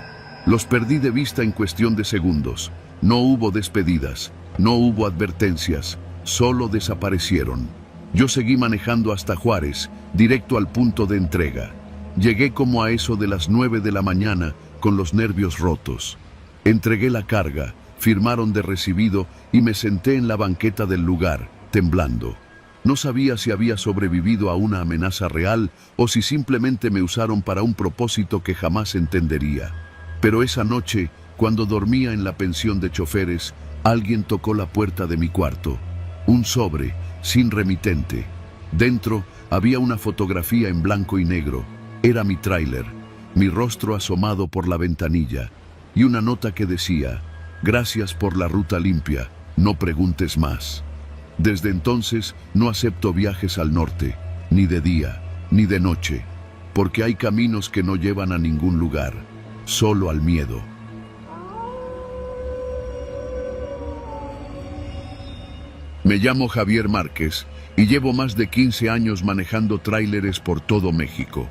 Los perdí de vista en cuestión de segundos. No hubo despedidas, no hubo advertencias, solo desaparecieron. Yo seguí manejando hasta Juárez, directo al punto de entrega. Llegué como a eso de las 9 de la mañana, con los nervios rotos. Entregué la carga, firmaron de recibido y me senté en la banqueta del lugar, temblando. No sabía si había sobrevivido a una amenaza real o si simplemente me usaron para un propósito que jamás entendería. Pero esa noche, cuando dormía en la pensión de choferes, alguien tocó la puerta de mi cuarto. Un sobre, sin remitente. Dentro había una fotografía en blanco y negro. Era mi tráiler, mi rostro asomado por la ventanilla, y una nota que decía: «Gracias por la ruta limpia, no preguntes más». Desde entonces no acepto viajes al norte, ni de día, ni de noche, porque hay caminos que no llevan a ningún lugar, solo al miedo. Me llamo Javier Márquez y llevo más de 15 años manejando tráileres por todo México.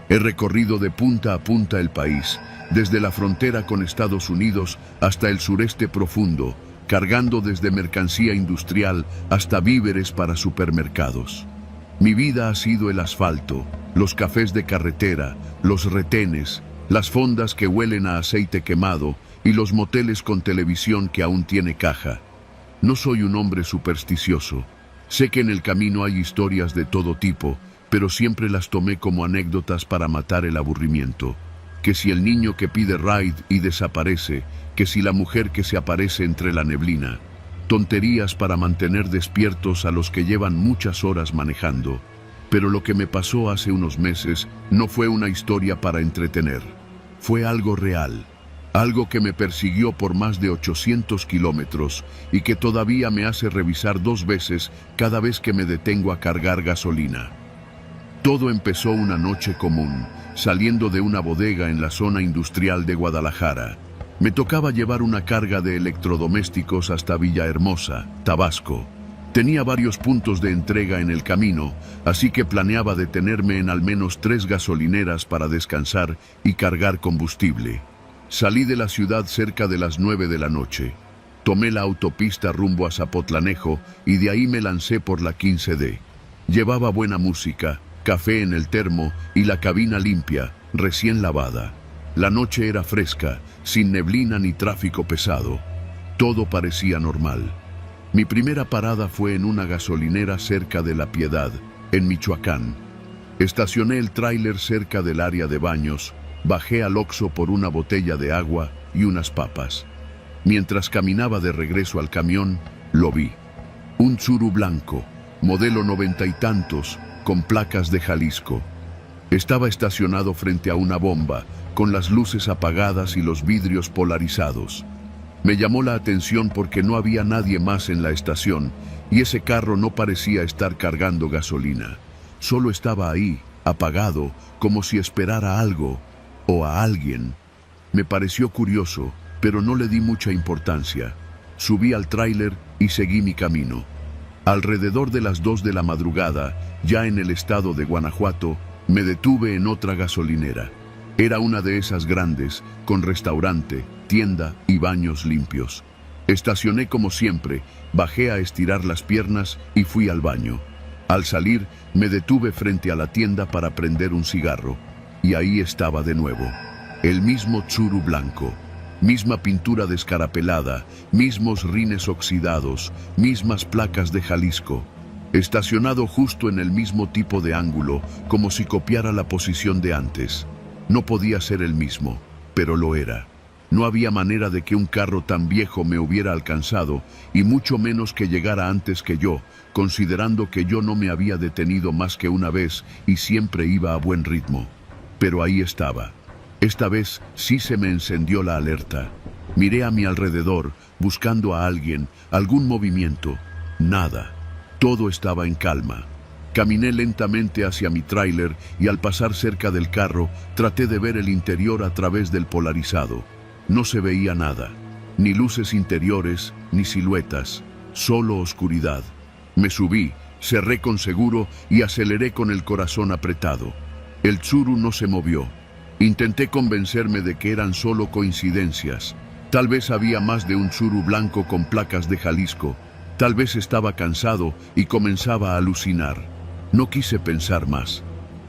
He recorrido de punta a punta el país, desde la frontera con Estados Unidos hasta el sureste profundo, cargando desde mercancía industrial hasta víveres para supermercados. Mi vida ha sido el asfalto, los cafés de carretera, los retenes, las fondas que huelen a aceite quemado y los moteles con televisión que aún tiene caja. No soy un hombre supersticioso. Sé que en el camino hay historias de todo tipo, pero siempre las tomé como anécdotas para matar el aburrimiento. Que si el niño que pide ride y desaparece, que si la mujer que se aparece entre la neblina. Tonterías para mantener despiertos a los que llevan muchas horas manejando. Pero lo que me pasó hace unos meses no fue una historia para entretener. Fue algo real. Algo que me persiguió por más de 800 kilómetros y que todavía me hace revisar 2 veces cada vez que me detengo a cargar gasolina. Todo empezó una noche común, saliendo de una bodega en la zona industrial de Guadalajara. Me tocaba llevar una carga de electrodomésticos hasta Villahermosa, Tabasco. Tenía varios puntos de entrega en el camino, así que planeaba detenerme en al menos 3 gasolineras para descansar y cargar combustible. Salí de la ciudad cerca de las 9 de la noche. Tomé la autopista rumbo a Zapotlanejo y de ahí me lancé por la 15D. Llevaba buena música, café en el termo y la cabina limpia, recién lavada. La noche era fresca, sin neblina ni tráfico pesado. Todo parecía normal. Mi primera parada fue en una gasolinera cerca de La Piedad, en Michoacán. Estacioné el tráiler cerca del área de baños, bajé al Oxxo por una botella de agua y unas papas. Mientras caminaba de regreso al camión, lo vi. Un Tsuru blanco, modelo 90 y tantos, con placas de Jalisco. Estaba estacionado frente a una bomba, con las luces apagadas y los vidrios polarizados. Me llamó la atención porque no había nadie más en la estación y ese carro no parecía estar cargando gasolina. Solo estaba ahí, apagado, como si esperara algo o a alguien. Me pareció curioso, pero no le di mucha importancia. Subí al tráiler y seguí mi camino. Alrededor de las 2 de la madrugada, ya en el estado de Guanajuato, me detuve en otra gasolinera. Era una de esas grandes, con restaurante, tienda y baños limpios. Estacioné como siempre, bajé a estirar las piernas y fui al baño. Al salir, me detuve frente a la tienda para prender un cigarro. Y ahí estaba de nuevo. El mismo Tsuru blanco. Misma pintura descarapelada, mismos rines oxidados, mismas placas de Jalisco. Estacionado justo en el mismo tipo de ángulo, como si copiara la posición de antes. No podía ser el mismo, pero lo era. No había manera de que un carro tan viejo me hubiera alcanzado, y mucho menos que llegara antes que yo, considerando que yo no me había detenido más que una vez y siempre iba a buen ritmo. Pero ahí estaba. Esta vez sí se me encendió la alerta. Miré a mi alrededor, buscando a alguien, algún movimiento. Nada. Todo estaba en calma. Caminé lentamente hacia mi tráiler y al pasar cerca del carro, traté de ver el interior a través del polarizado. No se veía nada, ni luces interiores, ni siluetas, solo oscuridad. Me subí, cerré con seguro y aceleré con el corazón apretado. El Tsuru no se movió. Intenté convencerme de que eran solo coincidencias. Tal vez había más de un Tsuru blanco con placas de Jalisco. Tal vez estaba cansado y comenzaba a alucinar. No quise pensar más,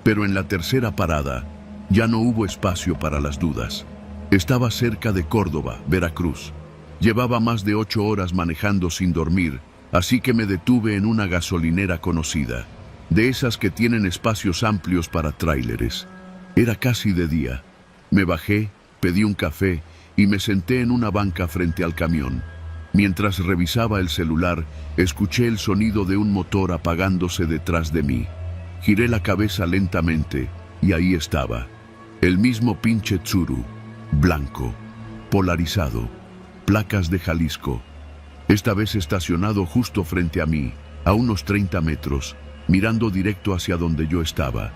pero en la tercera parada ya no hubo espacio para las dudas. Estaba cerca de Córdoba, Veracruz. Llevaba más de 8 horas manejando sin dormir, así que me detuve en una gasolinera conocida, de esas que tienen espacios amplios para tráileres. Era casi de día. Me bajé, pedí un café y me senté en una banca frente al camión. Mientras revisaba el celular, escuché el sonido de un motor apagándose detrás de mí. Giré la cabeza lentamente y ahí estaba. El mismo pinche Tsuru, blanco, polarizado, placas de Jalisco. Esta vez estacionado justo frente a mí, a unos 30 metros, mirando directo hacia donde yo estaba.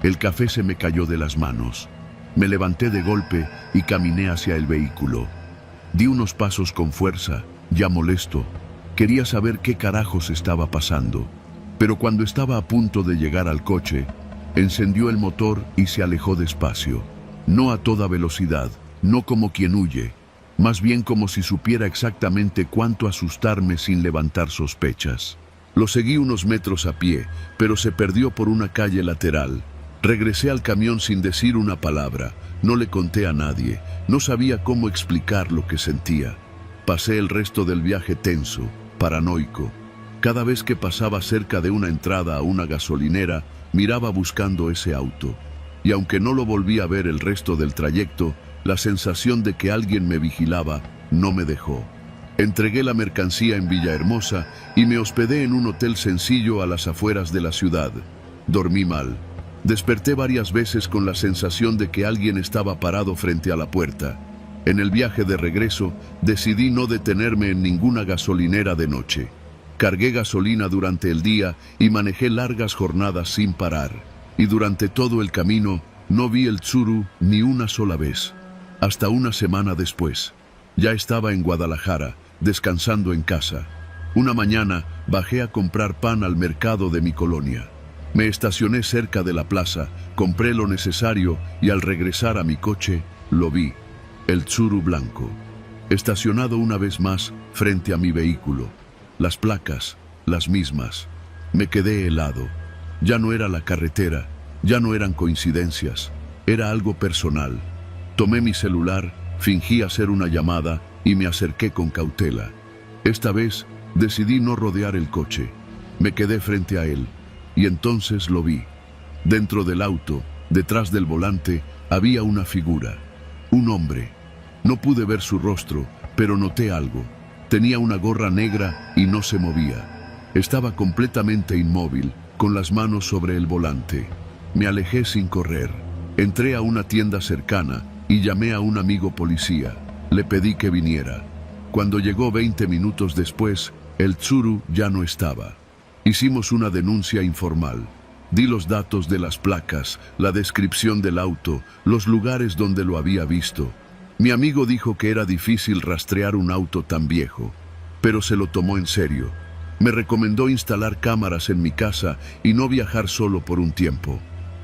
El café se me cayó de las manos. Me levanté de golpe y caminé hacia el vehículo. Di unos pasos con fuerza, ya molesto. Quería saber qué carajos estaba pasando. Pero cuando estaba a punto de llegar al coche, encendió el motor y se alejó despacio. No a toda velocidad, no como quien huye, más bien como si supiera exactamente cuánto asustarme sin levantar sospechas. Lo seguí unos metros a pie, pero se perdió por una calle lateral. Regresé al camión sin decir una palabra. No le conté a nadie. No sabía cómo explicar lo que sentía. Pasé el resto del viaje tenso, paranoico. Cada vez que pasaba cerca de una entrada a una gasolinera, miraba buscando ese auto. Y aunque no lo volví a ver el resto del trayecto, la sensación de que alguien me vigilaba no me dejó. Entregué la mercancía en Villahermosa y me hospedé en un hotel sencillo a las afueras de la ciudad. Dormí mal. Desperté varias veces con la sensación de que alguien estaba parado frente a la puerta. En el viaje de regreso, decidí no detenerme en ninguna gasolinera de noche. Cargué gasolina durante el día y manejé largas jornadas sin parar. Y durante todo el camino, no vi el Tsuru ni una sola vez. Hasta una semana después. Ya estaba en Guadalajara, descansando en casa. Una mañana, bajé a comprar pan al mercado de mi colonia. Me estacioné cerca de la plaza, compré lo necesario y al regresar a mi coche, lo vi, el Tsuru blanco, estacionado una vez más frente a mi vehículo. Las placas, las mismas. Me quedé helado. Ya no era la carretera, ya no eran coincidencias. Era algo personal. Tomé mi celular, fingí hacer una llamada y me acerqué con cautela. Esta vez decidí no rodear el coche. Me quedé frente a él y entonces lo vi. Dentro del auto, detrás del volante, había una figura. Un hombre. No pude ver su rostro, pero noté algo. Tenía una gorra negra y no se movía. Estaba completamente inmóvil, con las manos sobre el volante. Me alejé sin correr. Entré a una tienda cercana y llamé a un amigo policía. Le pedí que viniera. Cuando llegó 20 minutos después, el Tsuru ya no estaba. Hicimos una denuncia informal. Di los datos de las placas, la descripción del auto, los lugares donde lo había visto. Mi amigo dijo que era difícil rastrear un auto tan viejo, pero se lo tomó en serio. Me recomendó instalar cámaras en mi casa y no viajar solo por un tiempo.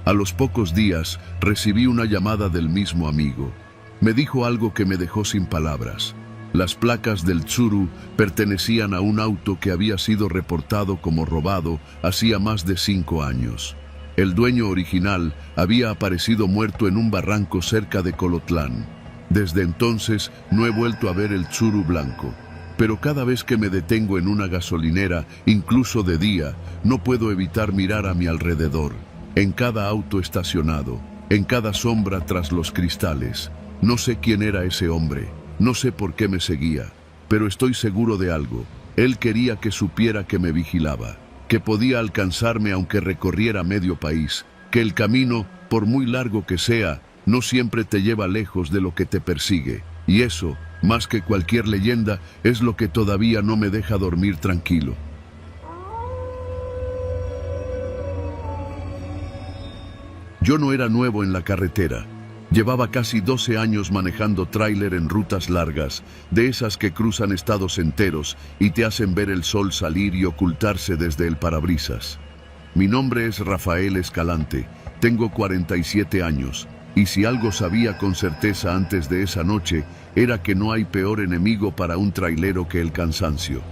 A los pocos días recibí una llamada del mismo amigo. Me dijo algo que me dejó sin palabras. Las placas del Tsuru pertenecían a un auto que había sido reportado como robado hacía más de 5 años. El dueño original había aparecido muerto en un barranco cerca de Colotlán. Desde entonces no he vuelto a ver el Tsuru blanco. Pero cada vez que me detengo en una gasolinera, incluso de día, no puedo evitar mirar a mi alrededor. En cada auto estacionado, en cada sombra tras los cristales. No sé quién era ese hombre. No sé por qué me seguía, pero estoy seguro de algo. Él quería que supiera que me vigilaba, que podía alcanzarme aunque recorriera medio país, que el camino, por muy largo que sea, no siempre te lleva lejos de lo que te persigue. Y eso, más que cualquier leyenda, es lo que todavía no me deja dormir tranquilo. Yo no era nuevo en la carretera. Llevaba casi 12 años manejando tráiler en rutas largas, de esas que cruzan estados enteros y te hacen ver el sol salir y ocultarse desde el parabrisas. Mi nombre es Rafael Escalante, tengo 47 años, y si algo sabía con certeza antes de esa noche, era que no hay peor enemigo para un trailero que el cansancio.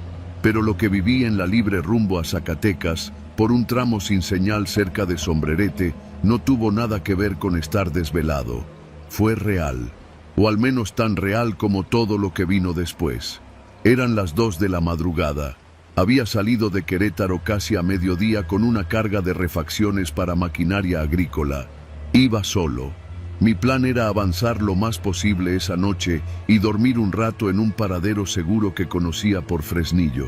Pero lo que viví en la libre rumbo a Zacatecas, por un tramo sin señal cerca de Sombrerete, no tuvo nada que ver con estar desvelado. Fue real, o al menos tan real como todo lo que vino después. Eran las 2 de la madrugada. Había salido de Querétaro casi a mediodía con una carga de refacciones para maquinaria agrícola. Iba solo. Mi plan era avanzar lo más posible esa noche y dormir un rato en un paradero seguro que conocía por Fresnillo.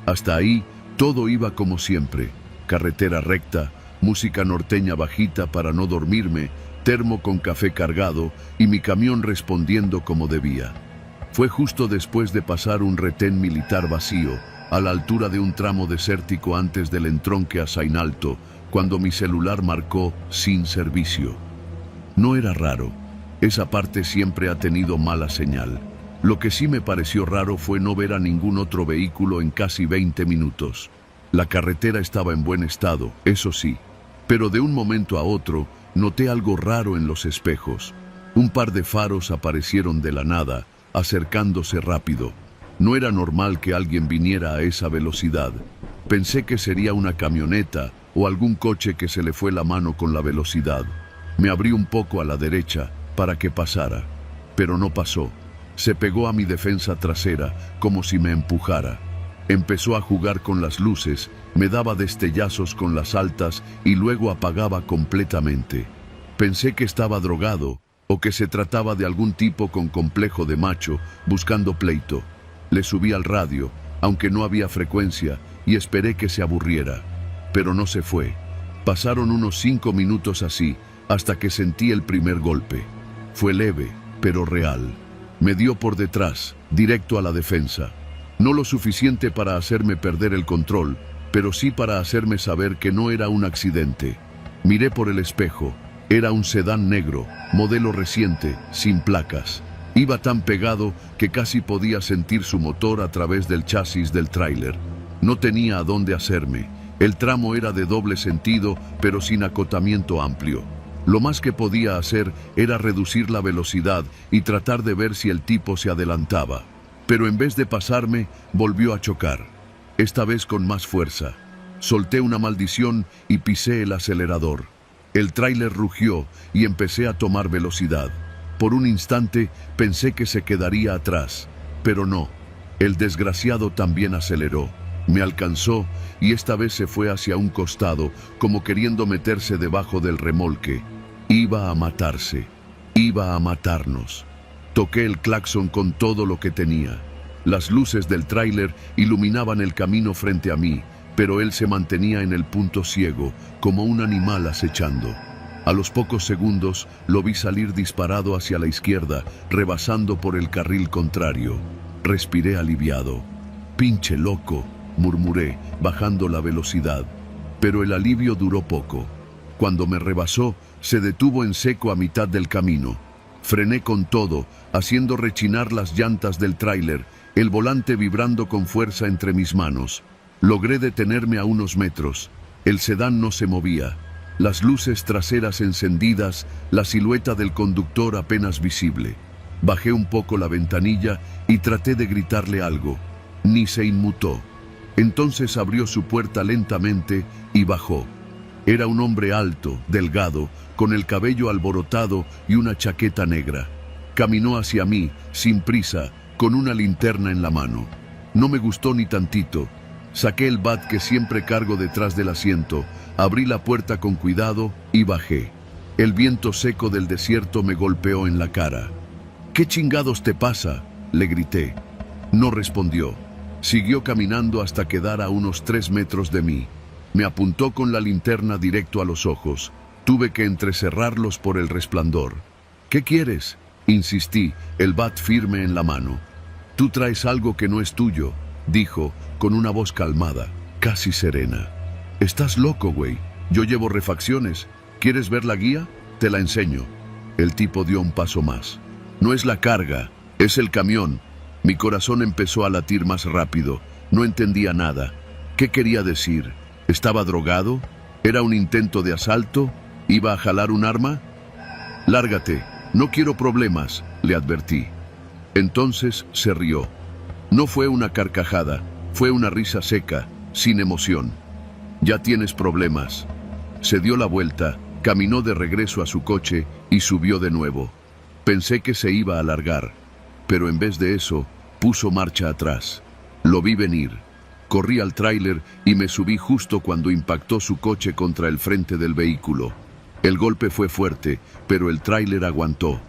Hasta ahí, todo iba como siempre. Carretera recta, música norteña bajita para no dormirme, termo con café cargado y mi camión respondiendo como debía. Fue justo después de pasar un retén militar vacío, a la altura de un tramo desértico antes del entronque a Sainalto, cuando mi celular marcó sin servicio. No era raro, esa parte siempre ha tenido mala señal. Lo que sí me pareció raro fue no ver a ningún otro vehículo en casi 20 minutos. La carretera estaba en buen estado, eso sí, pero de un momento a otro noté algo raro en los espejos. Un par de faros aparecieron de la nada, acercándose rápido. No era normal que alguien viniera a esa velocidad. Pensé que sería una camioneta o algún coche que se le fue la mano con la velocidad. Me abrí un poco a la derecha para que pasara, pero no pasó. Se pegó a mi defensa trasera como si me empujara. Empezó a jugar con las luces, me daba destellazos con las altas y luego apagaba completamente. Pensé que estaba drogado o que se trataba de algún tipo con complejo de macho buscando pleito. Le subí al radio, aunque no había frecuencia, y esperé que se aburriera. Pero no se fue. Pasaron unos 5 minutos así, hasta que sentí el primer golpe. Fue leve, pero real. Me dio por detrás, directo a la defensa. No lo suficiente para hacerme perder el control, pero sí para hacerme saber que no era un accidente. Miré por el espejo. Era un sedán negro, modelo reciente, sin placas. Iba tan pegado que casi podía sentir su motor a través del chasis del tráiler. No tenía a dónde hacerme. El tramo era de doble sentido, pero sin acotamiento amplio. Lo más que podía hacer era reducir la velocidad y tratar de ver si el tipo se adelantaba. Pero en vez de pasarme, volvió a chocar. Esta vez con más fuerza. Solté una maldición y pisé el acelerador. El tráiler rugió y empecé a tomar velocidad. Por un instante pensé que se quedaría atrás, pero no. El desgraciado también aceleró. Me alcanzó y esta vez se fue hacia un costado, como queriendo meterse debajo del remolque. Iba a matarse. Iba a matarnos. Toqué el claxon con todo lo que tenía. Las luces del tráiler iluminaban el camino frente a mí, pero él se mantenía en el punto ciego, como un animal acechando. A los pocos segundos lo vi salir disparado hacia la izquierda, rebasando por el carril contrario. Respiré aliviado. «Pinche loco», murmuré, bajando la velocidad. Pero el alivio duró poco. Cuando me rebasó, se detuvo en seco a mitad del camino. Frené con todo, haciendo rechinar las llantas del tráiler, el volante vibrando con fuerza entre mis manos. Logré detenerme a unos metros. El sedán no se movía. Las luces traseras encendidas, la silueta del conductor apenas visible. Bajé un poco la ventanilla y traté de gritarle algo. Ni se inmutó. Entonces abrió su puerta lentamente y bajó. Era un hombre alto, delgado, con el cabello alborotado y una chaqueta negra. Caminó hacia mí, sin prisa, con una linterna en la mano. No me gustó ni tantito. Saqué el bat que siempre cargo detrás del asiento, abrí la puerta con cuidado y bajé. El viento seco del desierto me golpeó en la cara. «¿Qué chingados te pasa?», le grité. No respondió. Siguió caminando hasta quedar a unos 3 metros de mí. Me apuntó con la linterna directo a los ojos. Tuve que entrecerrarlos por el resplandor. «¿Qué quieres?», insistí, el bat firme en la mano. «Tú traes algo que no es tuyo», dijo, con una voz calmada, casi serena. «Estás loco, güey. Yo llevo refacciones. ¿Quieres ver la guía? Te la enseño». El tipo dio un paso más. «No es la carga, es el camión». Mi corazón empezó a latir más rápido. No entendía nada. ¿Qué quería decir? ¿Estaba drogado? ¿Era un intento de asalto? ¿Iba a jalar un arma? «Lárgate, no quiero problemas», le advertí. Entonces se rió. No fue una carcajada, fue una risa seca, sin emoción. «Ya tienes problemas». Se dio la vuelta, caminó de regreso a su coche y subió de nuevo. Pensé que se iba a largar, pero en vez de eso, puso marcha atrás. Lo vi venir. Corrí al tráiler y me subí justo cuando impactó su coche contra el frente del vehículo. El golpe fue fuerte, pero el tráiler aguantó.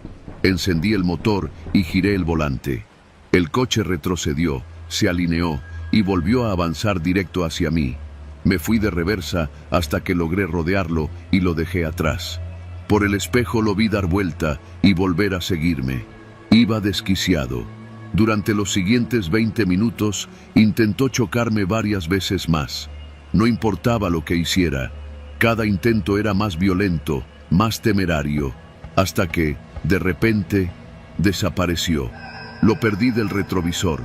Encendí el motor y giré el volante. El coche retrocedió, se alineó y volvió a avanzar directo hacia mí. Me fui de reversa hasta que logré rodearlo y lo dejé atrás. Por el espejo lo vi dar vuelta y volver a seguirme. Iba desquiciado. Durante los siguientes 20 minutos intentó chocarme varias veces más. No importaba lo que hiciera. Cada intento era más violento, más temerario, hasta que, de repente, desapareció. Lo perdí del retrovisor.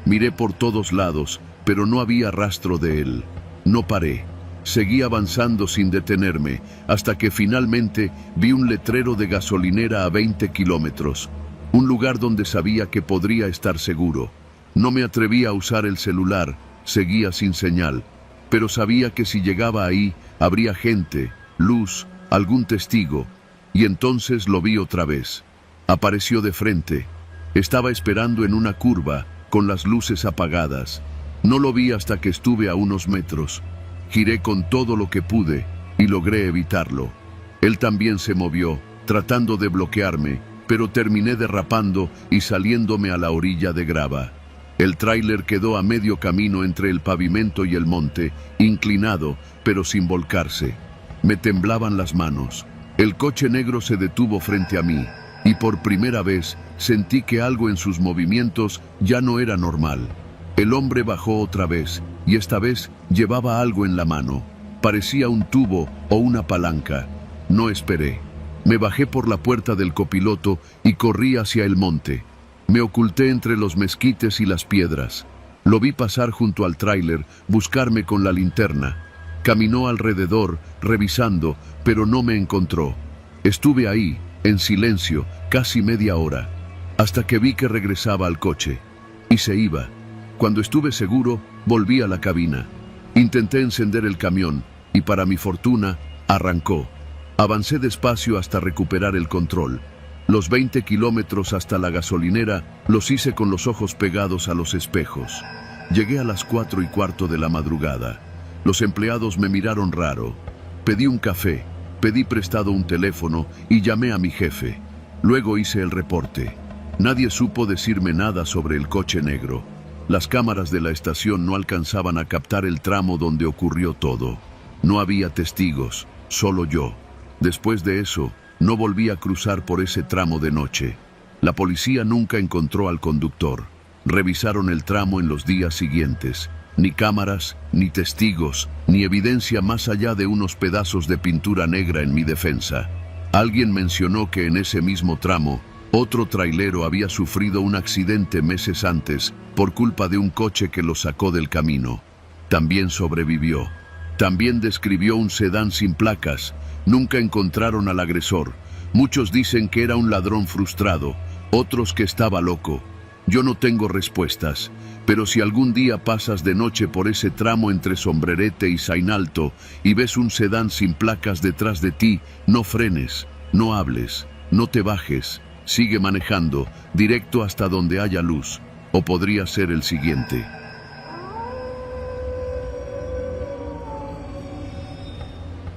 Miré por todos lados, pero no había rastro de él. No paré. Seguí avanzando sin detenerme, hasta que finalmente vi un letrero de gasolinera a 20 kilómetros. Un lugar donde sabía que podría estar seguro. No me atreví a usar el celular, seguía sin señal, pero sabía que si llegaba ahí, habría gente, luz, algún testigo, y entonces lo vi otra vez. Apareció de frente. Estaba esperando en una curva, con las luces apagadas. No lo vi hasta que estuve a unos metros. Giré con todo lo que pude y logré evitarlo. Él también se movió, tratando de bloquearme, pero terminé derrapando y saliéndome a la orilla de grava. El tráiler quedó a medio camino entre el pavimento y el monte, inclinado, pero sin volcarse. Me temblaban las manos. El coche negro se detuvo frente a mí, y por primera vez sentí que algo en sus movimientos ya no era normal. El hombre bajó otra vez, y esta vez llevaba algo en la mano. Parecía un tubo o una palanca. No esperé. Me bajé por la puerta del copiloto y corrí hacia el monte. Me oculté entre los mezquites y las piedras. Lo vi pasar junto al tráiler, buscarme con la linterna. Caminó alrededor, revisando, pero no me encontró. Estuve ahí, en silencio, casi media hora, hasta que vi que regresaba al coche. Y se iba. Cuando estuve seguro, volví a la cabina. Intenté encender el camión, y para mi fortuna, arrancó. Avancé despacio hasta recuperar el control. Los 20 kilómetros hasta la gasolinera los hice con los ojos pegados a los espejos. Llegué a las 4:15 de la madrugada. Los empleados me miraron raro. Pedí un café, pedí prestado un teléfono y llamé a mi jefe. Luego hice el reporte. Nadie supo decirme nada sobre el coche negro. Las cámaras de la estación no alcanzaban a captar el tramo donde ocurrió todo. No había testigos, solo yo. Después de eso, no volví a cruzar por ese tramo de noche. La policía nunca encontró al conductor. Revisaron el tramo en los días siguientes. Ni cámaras, ni testigos, ni evidencia más allá de unos pedazos de pintura negra en mi defensa. Alguien mencionó que en ese mismo tramo, otro trailero había sufrido un accidente meses antes por culpa de un coche que lo sacó del camino. También sobrevivió. También describió un sedán sin placas. Nunca encontraron al agresor. Muchos dicen que era un ladrón frustrado, otros que estaba loco. Yo no tengo respuestas, pero si algún día pasas de noche por ese tramo entre Sombrerete y Sainalto y ves un sedán sin placas detrás de ti, no frenes, no hables, no te bajes, sigue manejando, directo hasta donde haya luz, o podría ser el siguiente.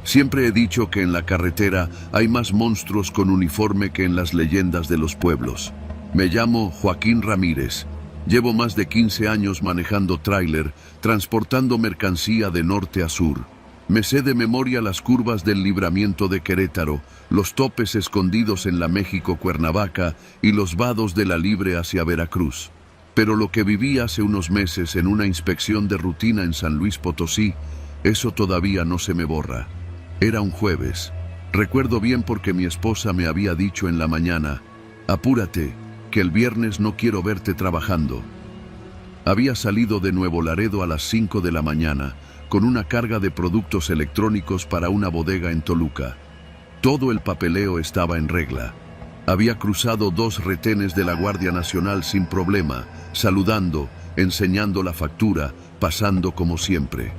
Siempre he dicho que en la carretera hay más monstruos con uniforme que en las leyendas de los pueblos. Me llamo Joaquín Ramírez. Llevo más de 15 años manejando tráiler, transportando mercancía de norte a sur. Me sé de memoria las curvas del Libramiento de Querétaro, los topes escondidos en la México-Cuernavaca y los vados de la Libre hacia Veracruz. Pero lo que viví hace unos meses en una inspección de rutina en San Luis Potosí, eso todavía no se me borra. Era un jueves. Recuerdo bien porque mi esposa me había dicho en la mañana, «Apúrate, que el viernes no quiero verte trabajando». Había salido de Nuevo Laredo a las 5 de la mañana, con una carga de productos electrónicos para una bodega en Toluca. Todo el papeleo estaba en regla. Había cruzado 2 retenes de la Guardia Nacional sin problema, saludando, enseñando la factura, pasando como siempre.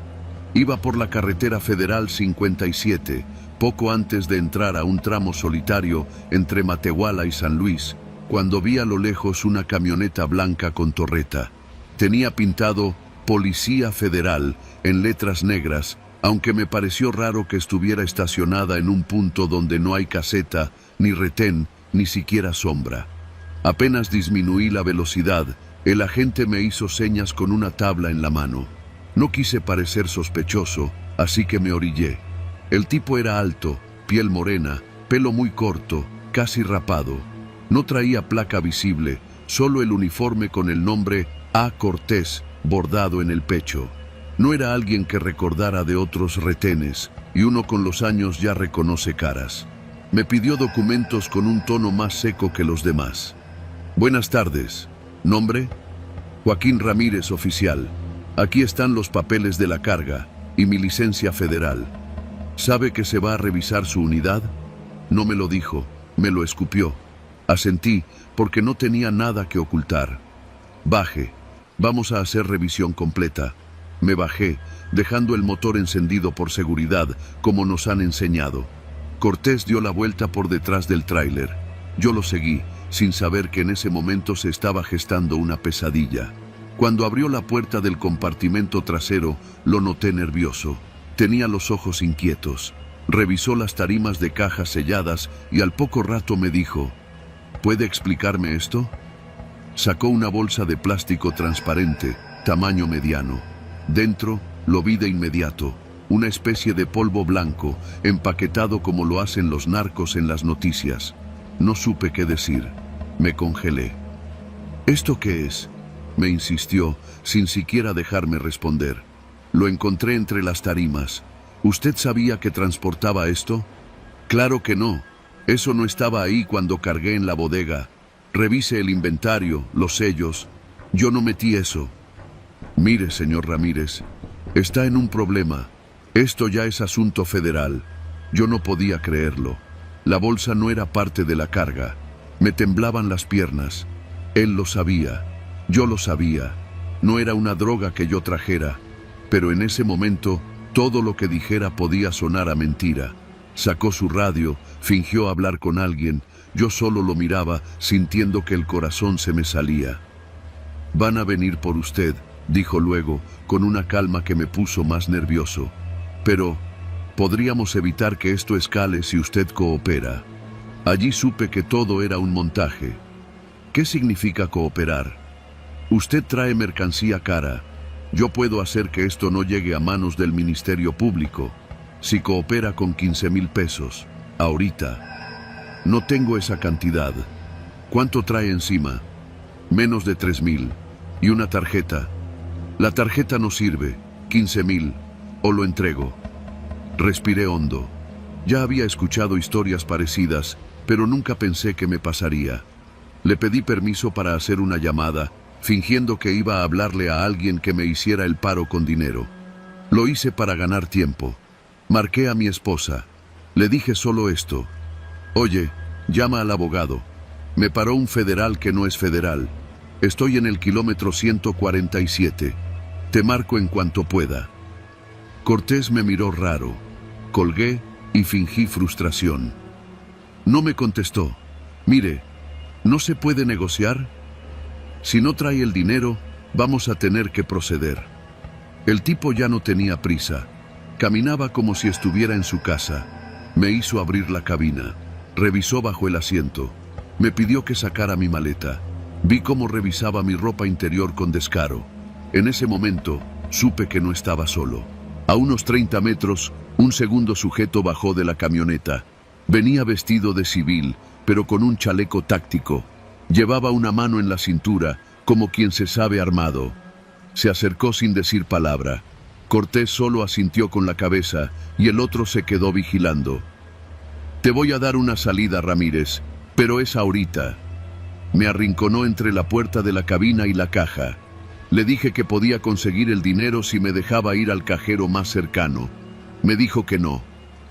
Iba por la carretera federal 57, poco antes de entrar a un tramo solitario entre Matehuala y San Luis, cuando vi a lo lejos una camioneta blanca con torreta. Tenía pintado Policía Federal en letras negras, aunque me pareció raro que estuviera estacionada en un punto donde no hay caseta, ni retén, ni siquiera sombra. Apenas disminuí la velocidad, el agente me hizo señas con una tabla en la mano. No quise parecer sospechoso, así que me orillé. El tipo era alto, piel morena, pelo muy corto, casi rapado. No traía placa visible, solo el uniforme con el nombre A. Cortés bordado en el pecho. No era alguien que recordara de otros retenes, y uno con los años ya reconoce caras. Me pidió documentos con un tono más seco que los demás. «Buenas tardes. ¿Nombre?» «Joaquín Ramírez, oficial. Aquí están los papeles de la carga y mi licencia federal. ¿Sabe que se va a revisar su unidad?» No me lo dijo, me lo escupió. Asentí porque no tenía nada que ocultar. «Baje. Vamos a hacer revisión completa». Me bajé, dejando el motor encendido por seguridad, como nos han enseñado. Cortés dio la vuelta por detrás del tráiler. Yo lo seguí, sin saber que en ese momento se estaba gestando una pesadilla. Cuando abrió la puerta del compartimento trasero, lo noté nervioso. Tenía los ojos inquietos. Revisó las tarimas de cajas selladas y al poco rato me dijo, «¿Puede explicarme esto?» Sacó una bolsa de plástico transparente, tamaño mediano. Dentro, lo vi de inmediato, una especie de polvo blanco, empaquetado como lo hacen los narcos en las noticias. No supe qué decir. Me congelé. «¿Esto qué es?», me insistió, sin siquiera dejarme responder. «Lo encontré entre las tarimas. ¿Usted sabía que transportaba esto?» «Claro que no. Eso no estaba ahí cuando cargué en la bodega. Revise el inventario, los sellos. Yo no metí eso». «Mire, señor Ramírez, está en un problema. Esto ya es asunto federal». Yo no podía creerlo. La bolsa no era parte de la carga. Me temblaban las piernas. Él lo sabía. Yo lo sabía. No era una droga que yo trajera. Pero en ese momento, todo lo que dijera podía sonar a mentira. Sacó su radio, fingió hablar con alguien. Yo solo lo miraba, sintiendo que el corazón se me salía. «Van a venir por usted», dijo luego, con una calma que me puso más nervioso. «Pero podríamos evitar que esto escale si usted coopera». Allí supe que todo era un montaje. ¿Qué significa cooperar? Usted trae mercancía cara. Yo puedo hacer que esto no llegue a manos del Ministerio Público. Si coopera con 15,000 pesos, ahorita. No tengo esa cantidad. ¿Cuánto trae encima? Menos de 3,000. Y una tarjeta. La tarjeta no sirve. 15,000. O lo entrego. Respiré hondo. Ya había escuchado historias parecidas, pero nunca pensé que me pasaría. Le pedí permiso para hacer una llamada, fingiendo que iba a hablarle a alguien que me hiciera el paro con dinero. Lo hice para ganar tiempo. Marqué a mi esposa. Le dije solo esto. «Oye, llama al abogado». Me paró un federal que no es federal. «Estoy en el kilómetro 147. Te marco en cuanto pueda». Cortés me miró raro. Colgué y fingí frustración. No me contestó. «Mire, ¿no se puede negociar? Si no trae el dinero, vamos a tener que proceder». El tipo ya no tenía prisa. Caminaba como si estuviera en su casa. Me hizo abrir la cabina. Revisó bajo el asiento. Me pidió que sacara mi maleta. Vi cómo revisaba mi ropa interior con descaro. En ese momento, supe que no estaba solo. A unos 30 metros, un segundo sujeto bajó de la camioneta. Venía vestido de civil, pero con un chaleco táctico. Llevaba una mano en la cintura, como quien se sabe armado. Se acercó sin decir palabra. Cortés solo asintió con la cabeza y el otro se quedó vigilando. «Te voy a dar una salida, Ramírez, pero es ahorita». Me arrinconó entre la puerta de la cabina y la caja. Le dije que podía conseguir el dinero si me dejaba ir al cajero más cercano. Me dijo que no,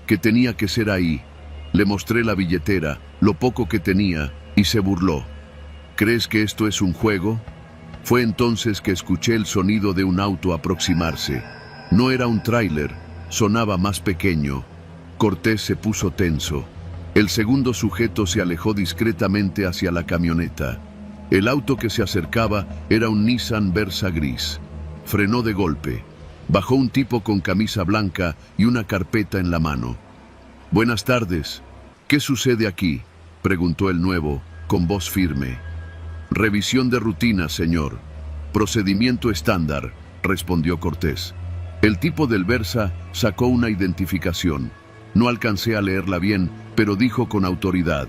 que tenía que ser ahí. Le mostré la billetera, lo poco que tenía, y se burló. «¿Crees que esto es un juego?». Fue entonces que escuché el sonido de un auto aproximarse. No era un tráiler, sonaba más pequeño. Cortés se puso tenso. El segundo sujeto se alejó discretamente hacia la camioneta. El auto que se acercaba era un Nissan Versa gris. Frenó de golpe. Bajó un tipo con camisa blanca y una carpeta en la mano. «Buenas tardes. ¿Qué sucede aquí?», preguntó el nuevo, con voz firme. «Revisión de rutina, señor. Procedimiento estándar», respondió Cortés. El tipo del Versa sacó una identificación. No alcancé a leerla bien, pero dijo con autoridad: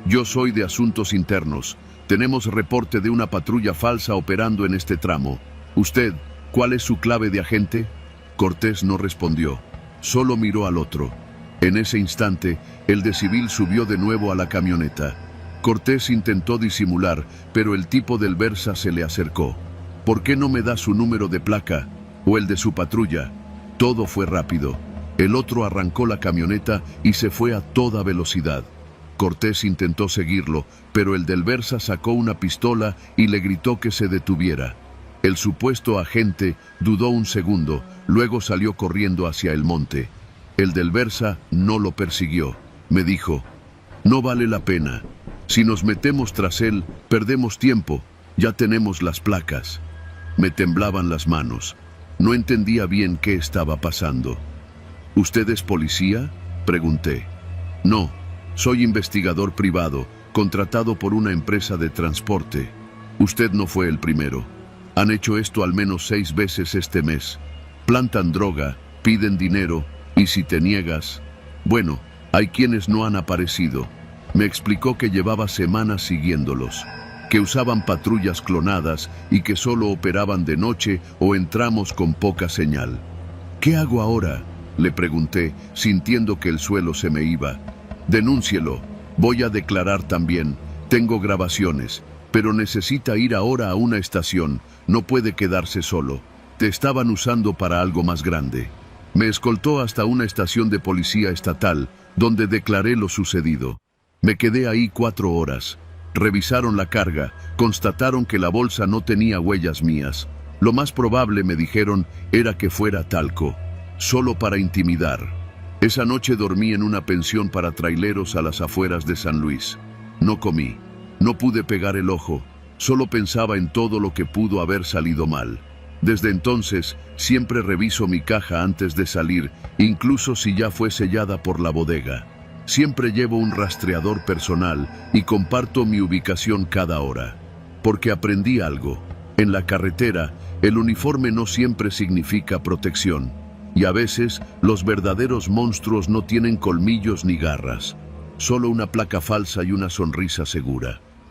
«Yo soy de Asuntos Internos. Tenemos reporte de una patrulla falsa operando en este tramo. Usted, ¿cuál es su clave de agente?». Cortés no respondió. Solo miró al otro. En ese instante, el de civil subió de nuevo a la camioneta. Cortés intentó disimular, pero el tipo del Versa se le acercó. «¿Por qué no me da su número de placa? ¿O el de su patrulla?». Todo fue rápido. El otro arrancó la camioneta y se fue a toda velocidad. Cortés intentó seguirlo, pero el del Versa sacó una pistola y le gritó que se detuviera. El supuesto agente dudó un segundo, luego salió corriendo hacia el monte. El del Versa no lo persiguió. Me dijo: «No vale la pena. Si nos metemos tras él, perdemos tiempo. Ya tenemos las placas». Me temblaban las manos. No entendía bien qué estaba pasando. «¿Usted es policía?», pregunté. «No, soy investigador privado, contratado por una empresa de transporte. Usted no fue el primero. Han hecho esto al menos 6 veces este mes. Plantan droga, piden dinero, y si te niegas... Bueno, hay quienes no han aparecido». Me explicó que llevaba semanas siguiéndolos, que usaban patrullas clonadas y que solo operaban de noche o en tramos con poca señal. «¿Qué hago ahora?», le pregunté, sintiendo que el suelo se me iba. «Denúncielo. Voy a declarar también. Tengo grabaciones. Pero necesita ir ahora a una estación. No puede quedarse solo. Te estaban usando para algo más grande». Me escoltó hasta una estación de policía estatal, donde declaré lo sucedido. Me quedé ahí 4 horas. Revisaron la carga, constataron que la bolsa no tenía huellas mías. Lo más probable, me dijeron, era que fuera talco, solo para intimidar. Esa noche dormí en una pensión para traileros a las afueras de San Luis. No comí, no pude pegar el ojo, solo pensaba en todo lo que pudo haber salido mal. Desde entonces, siempre reviso mi caja antes de salir, incluso si ya fue sellada por la bodega. Siempre llevo un rastreador personal y comparto mi ubicación cada hora. Porque aprendí algo. En la carretera, el uniforme no siempre significa protección. Y a veces, los verdaderos monstruos no tienen colmillos ni garras. Solo una placa falsa y una sonrisa segura.